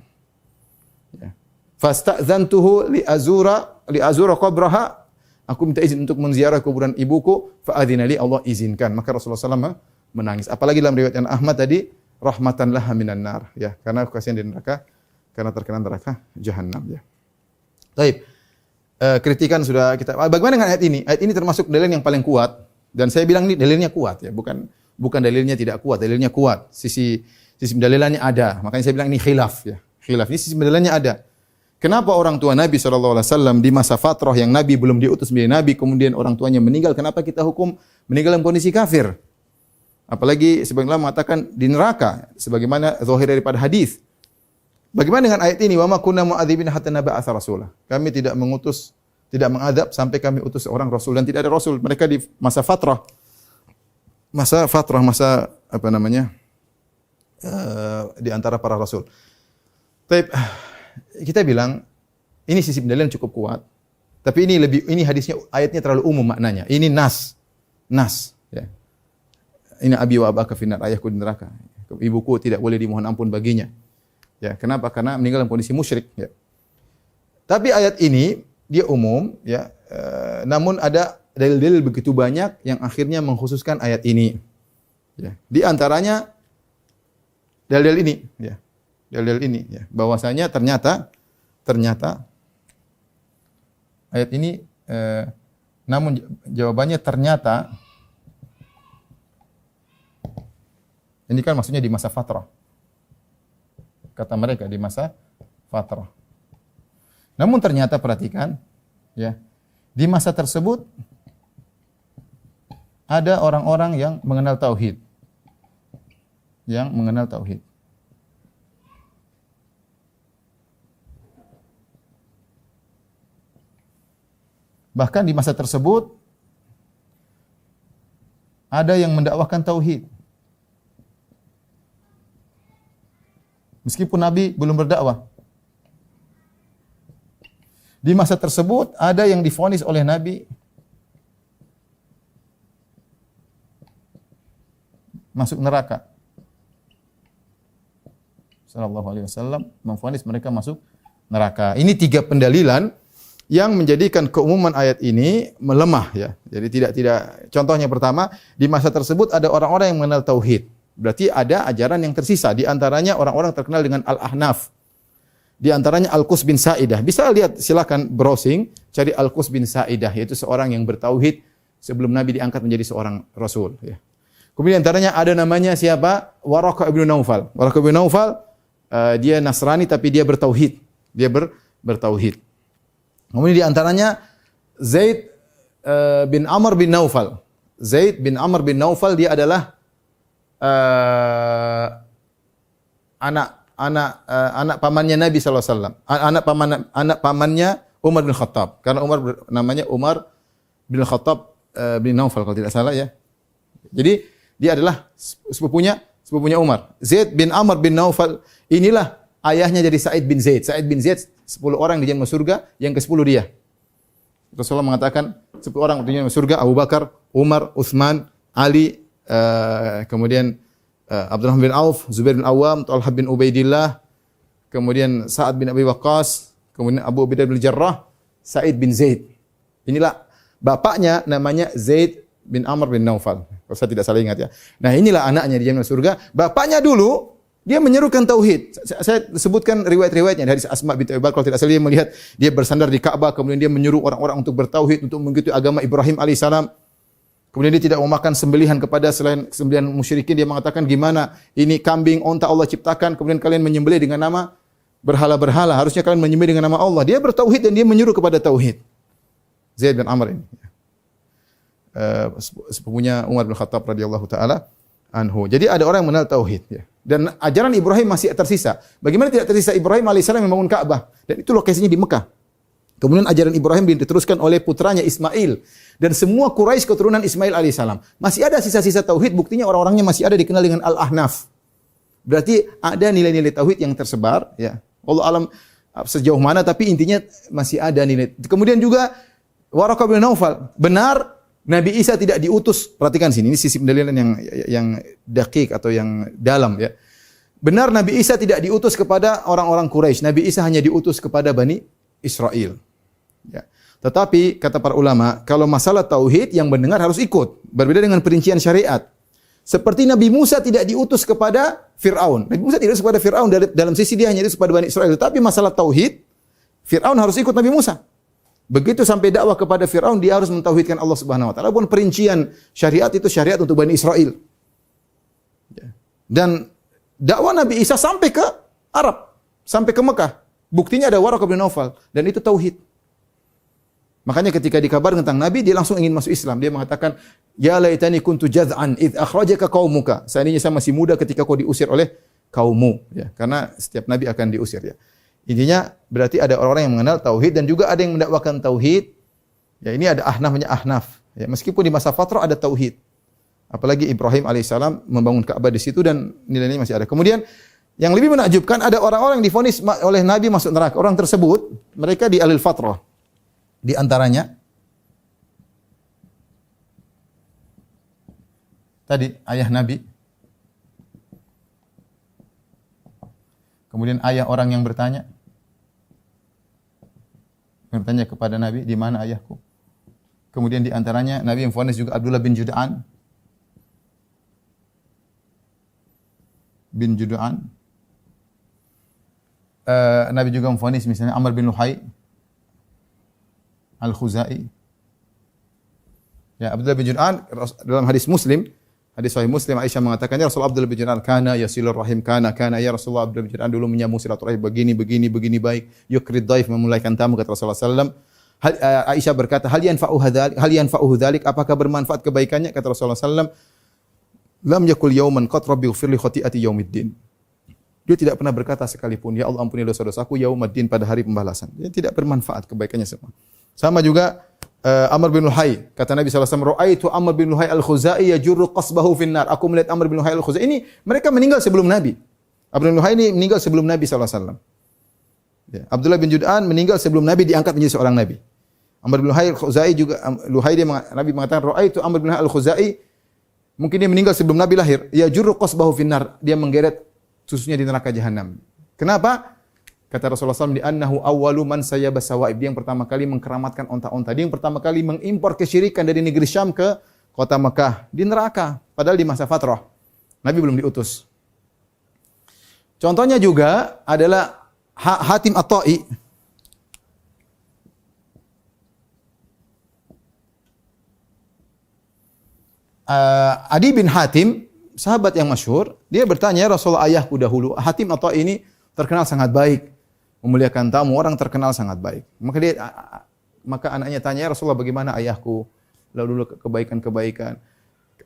Ya. Fasta'dzantuhu li azura qabraha. Aku minta izin untuk menziarah kuburan ibuku, fa adzina li, Allah izinkan. Maka Rasulullah SAW menangis. Apalagi dalam riwayat yang Ahmad tadi, rahmatan laha minan nar, ya, karena aku kasihan di neraka, karena terkena neraka jahanam, ya. Baik. Kritikan sudah kita. Bagaimana dengan ayat ini? Ayat ini termasuk dalil yang paling kuat, dan saya bilang ini dalilnya kuat, ya, bukan dalilnya tidak kuat, dalilnya kuat. Sisi pendalilannya ada. Makanya saya bilang ini khilaf, ya. Khilaf ini sisi pendalilannya ada. Kenapa orang tua Nabi SAW di masa fatrah yang Nabi belum diutus menjadi Nabi, kemudian orang tuanya meninggal, kenapa kita hukum meninggal dalam kondisi kafir? Apalagi sebagian ulama mengatakan di neraka, sebagaimana zahir daripada hadis. Bagaimana dengan ayat ini? Wa ma kunna mu'adzibina hatta nab'atsa rasulah. Kami tidak mengadab sampai kami utus seorang rasul, dan tidak ada rasul. Mereka di masa fatrah. Masa apa namanya? Di antara para rasul. Tapi kita bilang ini sisi pendalilan cukup kuat. Tapi ini hadisnya, ayatnya terlalu umum maknanya. Ini nas, ya. Ini abi wa abaka finnar, ayahku di neraka. Ibuku tidak boleh dimohon ampun baginya. Ya, kenapa? Karena meninggal dalam kondisi musyrik, ya. Tapi ayat ini dia umum, ya. Namun ada dalil-dalil begitu banyak yang akhirnya mengkhususkan ayat ini. Ya. Di antaranya dalil ini, ya. Dalil ini, ya. Bahwasanya ternyata ayat ini namun jawabannya ternyata ini kan maksudnya di masa fatrah. Kata mereka di masa fatrah. Namun ternyata perhatikan, ya. Di masa tersebut ada orang-orang yang mengenal tauhid. Bahkan di masa tersebut ada yang mendakwahkan tauhid. Meskipun Nabi belum berdakwah. Di masa tersebut ada yang divonis oleh Nabi masuk neraka. Sallallahu alaihi wasallam memvonis mereka masuk neraka. Ini 3 pendalilan yang menjadikan keumuman ayat ini melemah ya. Jadi tidak contohnya pertama, di masa tersebut ada orang-orang yang mengenal tauhid. Berarti ada ajaran yang tersisa, di antaranya orang-orang terkenal dengan Al-Ahnaf. Di antaranya Al-Qus bin Sa'idah. Bisa lihat, silakan browsing, cari Al-Qus bin Sa'idah, yaitu seorang yang bertauhid sebelum Nabi diangkat menjadi seorang rasul ya. Kemudian antaranya ada namanya siapa? Waraqah bin Naufal. Waraqah bin Naufal dia Nasrani tapi dia bertauhid. Dia bertauhid. Kemudian di antaranya Zaid bin Amr bin Naufal. Zaid bin Amr bin Naufal dia adalah anak pamannya Nabi sallallahu alaihi wasallam. Anak pamannya Umar bin Khattab. Karena namanya Umar bin Khattab bin Naufal kalau tidak salah ya. Jadi dia adalah sepupunya Umar. Zaid bin Amr bin Naufal inilah ayahnya dari Sa'id bin Zaid. Sa'id bin Zaid 10 orang dijamin masuk surga, yang ke-10 dia. Rasulullah mengatakan 10 orang dijamin masuk surga, Abu Bakar, Umar, Utsman, Ali, kemudian Abdurrahman bin Auf, Zubair bin Awam, Talha bin Ubaidillah, kemudian Sa'ad bin Abi Waqqas, kemudian Abu Ubaidah bin Jarrah, Sa'id bin Zaid. Inilah bapaknya namanya Zaid bin Amr bin Naufal. Kalau saya tidak salah ingat ya. Nah, inilah anaknya di jalan surga. Bapaknya dulu dia menyerukan tauhid. Saya sebutkan riwayat-riwayatnya dari Asma binti Abi Bakar. Kalau tidak salah dia melihat dia bersandar di Ka'bah, kemudian dia menyuruh orang-orang untuk bertauhid, untuk mengikuti agama Ibrahim alaihissalam. Kemudian dia tidak mau makan sembelihan kepada selain sembelihan musyrikin. Dia mengatakan, gimana ini kambing, onta Allah ciptakan, kemudian kalian menyembelih dengan nama berhala-berhala. Harusnya kalian menyembelih dengan nama Allah. Dia bertauhid dan dia menyuruh kepada tauhid. Zaid bin Amr ini. Sepupunya Umar bin Khattab radhiyallahu taala anhu. Jadi ada orang yang mengenal tauhid ya. Dan ajaran Ibrahim masih tersisa. Bagaimana tidak tersisa? Ibrahim alaihissalam membangun Ka'bah dan itu lokasinya di Mekah. Kemudian ajaran Ibrahim diteruskan oleh putranya Ismail dan semua Quraisy keturunan Ismail alaihissalam. Masih ada sisa-sisa tauhid, buktinya orang-orangnya masih ada, dikenal dengan Al-Ahnaf. Berarti ada nilai-nilai tauhid yang tersebar ya. Allah alam sejauh mana, tapi intinya masih ada nilai. Kemudian juga Waraqah bin Naufal, benar Nabi Isa tidak diutus. Perhatikan sini, ini sisi pendalilan yang dakik atau yang dalam ya. Benar Nabi Isa tidak diutus kepada orang-orang Quraisy. Nabi Isa hanya diutus kepada Bani Israel. Ya. Tetapi kata para ulama, kalau masalah tauhid yang mendengar harus ikut. Berbeda dengan perincian syariat. Seperti Nabi Musa tidak diutus kepada Fir'aun. Nabi Musa tidak diutus kepada Fir'aun, dalam sisi dia hanya diutus kepada Bani Israel. Tetapi masalah tauhid, Fir'aun harus ikut Nabi Musa. Begitu sampai dakwah kepada Fir'aun, dia harus mentauhidkan Allah Subhanahu wa taala. Pun perincian syariat itu syariat untuk Bani Israel. Dan dakwah Nabi Isa sampai ke Arab, sampai ke Mekah. Buktinya ada Waraqah bin Naufal dan itu tauhid. Makanya ketika dikabarkan tentang Nabi, dia langsung ingin masuk Islam. Dia mengatakan, "Ya laitani kuntu jaz'an id akhrajaka qaumuka." Seandainya saya masih muda ketika kau diusir oleh kaummu, ya. Karena setiap nabi akan diusir ya. Intinya berarti ada orang-orang yang mengenal tauhid dan juga ada yang mendakwakan tauhid. Ya, ini ada ahnafnya ahnaf. Ya, meskipun di masa fatrah ada tauhid. Apalagi Ibrahim alaihissalam membangun Ka'bah di situ dan nilai-nilai masih ada. Kemudian yang lebih menakjubkan ada orang-orang yang divonis oleh Nabi masuk neraka. Orang tersebut mereka di alil fatrah. Di antaranya tadi ayah Nabi. Kemudian ayah orang yang bertanya kepada Nabi, di mana ayahku? Kemudian di antaranya Nabi memvonis juga Abdullah bin Jud'an. Nabi juga memvonis misalnya Amr bin Luhai Al-Khuzai. Ya, Abdullah bin Jud'an dalam hadis Muslim, hadis Sahih Muslim, Aisyah mengatakan, ya Rasulullah, Abdullah bin Jud'an kana yasilur rahim, kana ya Rasulullah, Abdullah bin Jud'an dulu menyambung silaturahim begini baik, yukrid dhaif, memulaikan tamu, kata Rasulullah sallallahu alaihi wasallam. Aisyah berkata, hal yanfa'uhu dzalik, apakah bermanfaat kebaikannya? Kata Rasulullah sallallahu alaihi wasallam, lam yakul yauman qad rabbi ighfir li khati'ati yaumiddin. Dia tidak pernah berkata sekalipun, ya Allah ampuni dosa-dosaku yaumiddin, pada hari pembalasan. Dia tidak bermanfaat kebaikannya semua. Sama juga Amr bin Luhai. Kata Nabi SAW, Ra'aitu Amr bin Luhai al-Khuzai yajurru qasbahu finnar. Aku melihat Amr bin Luhai al-Khuzai. Ini mereka meninggal sebelum Nabi. Amr bin Luhai ini meninggal sebelum Nabi SAW. Ya. Abdullah bin Jud'an meninggal sebelum Nabi diangkat menjadi seorang Nabi. Amr bin Luhai al-Khuzai juga, Luhai dia Nabi mengatakan, Ra'aitu Amr bin Luhai al-Khuzai, mungkin dia meninggal sebelum Nabi lahir. Yajurru qasbahu finnar. Dia menggeret susunya di neraka jahanam. Kenapa? Kata Rasulullah SAW, "Annahu awwalu man sayyaba sawaib." Dia yang pertama kali mengkeramatkan onta-onta. Dia yang pertama kali mengimpor kesyirikan dari negeri Syam ke kota Mekah di neraka. Padahal di masa fatrah. Nabi belum diutus. Contohnya juga adalah Hatim At-Ta'i. Adi bin Hatim, sahabat yang masyhur, dia bertanya, Rasulullah, ayahku dahulu. Hatim At-Ta'i ini terkenal sangat baik, memuliakan tamu, orang terkenal sangat baik. Maka anaknya tanya, Rasulullah, bagaimana ayahku? Lalu dulu kebaikan-kebaikan.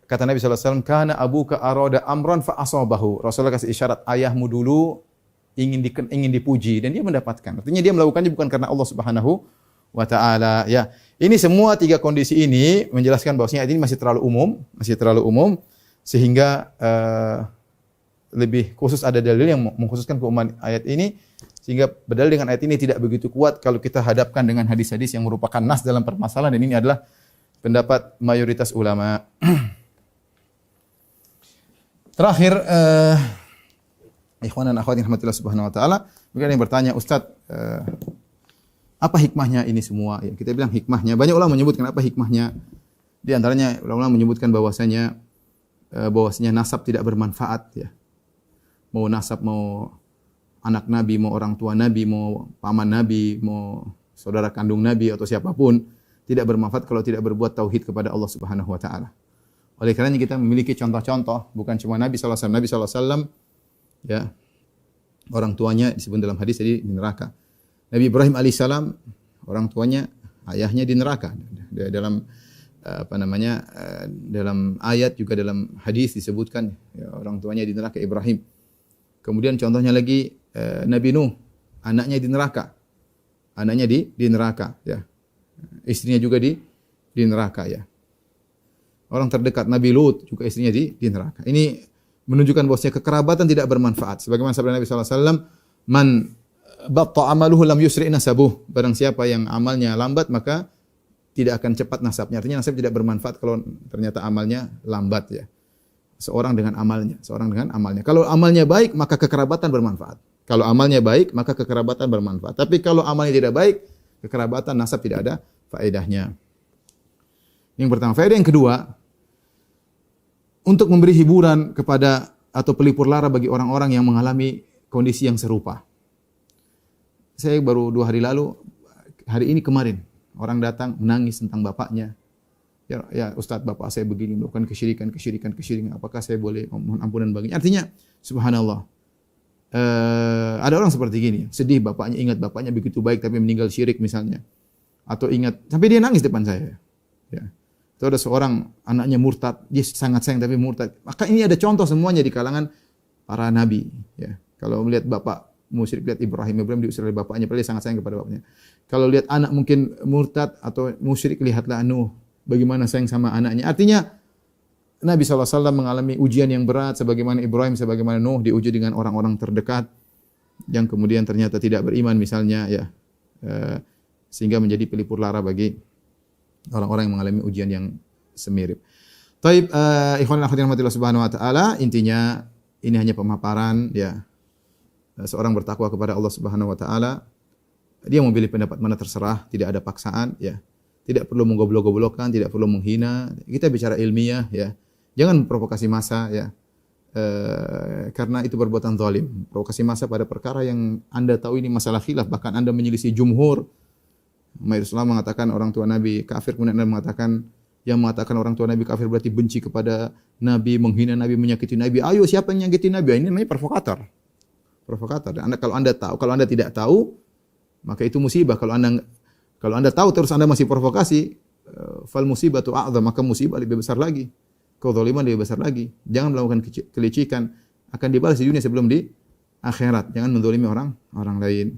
Kata Nabi SAW, kana abuka arada amran fa asabahu. Rasulullah kasih isyarat, ayahmu dulu ingin dipuji dan dia mendapatkan. Artinya dia melakukannya bukan karena Allah Subhanahu wa taala, ya. Ini semua tiga kondisi ini menjelaskan bahwasanya ayat ini masih terlalu umum sehingga lebih khusus ada dalil yang mengkhususkan keumuman ayat ini, sehingga berdalil dengan ayat ini tidak begitu kuat kalau kita hadapkan dengan hadis-hadis yang merupakan nas dalam permasalahan, dan ini adalah pendapat mayoritas ulama. Terakhir, ikhwan dan akhwat yang rahmatillah subhanahu wa ta'ala, mungkin ada yang bertanya, Ustaz, apa hikmahnya ini semua? Ya, kita bilang hikmahnya, banyak ulama menyebutkan apa hikmahnya. Di antaranya ulama menyebutkan bahwasanya nasab tidak bermanfaat, ya. Mau nasab, mau anak Nabi, mau orang tua Nabi, mau paman Nabi, mau saudara kandung Nabi atau siapapun, tidak bermanfaat kalau tidak berbuat tauhid kepada Allah Subhanahu wa taala. Oleh karenanya kita memiliki contoh-contoh, bukan cuma Nabi sallallahu alaihi wasallam. Nabi sallallahu alaihi wasallam, ya, orang tuanya disebut dalam hadis tadi di neraka. Nabi Ibrahim alaihissalam, orang tuanya, ayahnya di neraka. Dalam dalam ayat juga dalam hadis disebutkan, ya, orang tuanya di neraka Ibrahim. Kemudian contohnya lagi Nabi Nuh, anaknya di neraka. Anaknya di neraka, ya. Istrinya juga di neraka, ya. Orang terdekat Nabi Lut juga istrinya di neraka. Ini menunjukkan bahwasanya kekerabatan tidak bermanfaat. Sebagaimana sabda Nabi sallallahu alaihi wasallam, "Man batta amaluhu lam yusri nasabuh." Barang siapa yang amalnya lambat maka tidak akan cepat nasabnya. Artinya nasab tidak bermanfaat kalau ternyata amalnya lambat, ya. Seorang dengan amalnya. Kalau amalnya baik maka kekerabatan bermanfaat. Kalau amalnya baik maka kekerabatan bermanfaat. Tapi kalau amalnya tidak baik, kekerabatan nasab tidak ada faedahnya. Yang pertama. Faedah yang kedua, untuk memberi hiburan kepada atau pelipur lara bagi orang-orang yang mengalami kondisi yang serupa. Saya baru 2 hari lalu, kemarin, orang datang menangis tentang bapaknya. Ya Ustaz, bapak saya begini, melakukan kesyirikan. Apakah saya boleh mohon ampunan baginya? Artinya, subhanallah, ada orang seperti gini, sedih bapaknya, ingat bapaknya begitu baik tapi meninggal syirik misalnya. Atau ingat, sampai dia nangis depan saya. Ya. Itu ada seorang anaknya murtad, dia sangat sayang tapi murtad. Maka ini ada contoh semuanya di kalangan para nabi. Ya. Kalau melihat bapak musyrik, lihat Ibrahim diusir oleh bapaknya, padahal dia sangat sayang kepada bapaknya. Kalau lihat anak mungkin murtad atau musyrik, lihatlah Nuh, bagaimana sayang sama anaknya. Artinya Nabi SAW mengalami ujian yang berat, sebagaimana Ibrahim, sebagaimana Nuh diuji dengan orang-orang terdekat yang kemudian ternyata tidak beriman misalnya, ya, sehingga menjadi pelipur lara bagi orang-orang yang mengalami ujian yang semirip. Taib, ikhwan dan akhwat rahmatillah subhanahu wa ta'ala, intinya ini hanya pemaparan, ya. Seorang bertakwa kepada Allah Subhanahu wa taala, dia memilih pendapat mana terserah, tidak ada paksaan, ya. Tidak perlu menggoblok-goblokkan, tidak perlu menghina. Kita bicara ilmiah, ya. Jangan provokasi massa, ya. Karena itu perbuatan zalim. Provokasi massa pada perkara yang Anda tahu ini masalah khilaf, bahkan Anda menyelisih jumhur. Mayoritas ulama mengatakan orang tua Nabi kafir, kemudian Anda mengatakan yang mengatakan orang tua Nabi kafir berarti benci kepada Nabi, menghina Nabi, menyakiti Nabi. Ayo, siapa yang menyakiti Nabi? Ini namanya provokator. Kalau Anda tidak tahu, maka itu musibah. Kalau Anda tahu terus Anda masih provokasi, fal musibatu a'dzam, maka musibah lebih besar lagi. Kezaliman lebih besar lagi. Jangan melakukan kelicikan, akan dibalas di dunia sebelum di akhirat. Jangan menzalimi orang lain.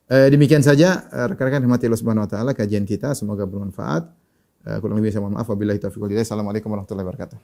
Demikian saja rekan-rekan rahmati Allah Subhanahu wa taala kajian kita, semoga bermanfaat. Kurang lebih saya mohon maaf. Wabillahi taufiq wal hidayah. Assalamualaikum warahmatullahi wabarakatuh.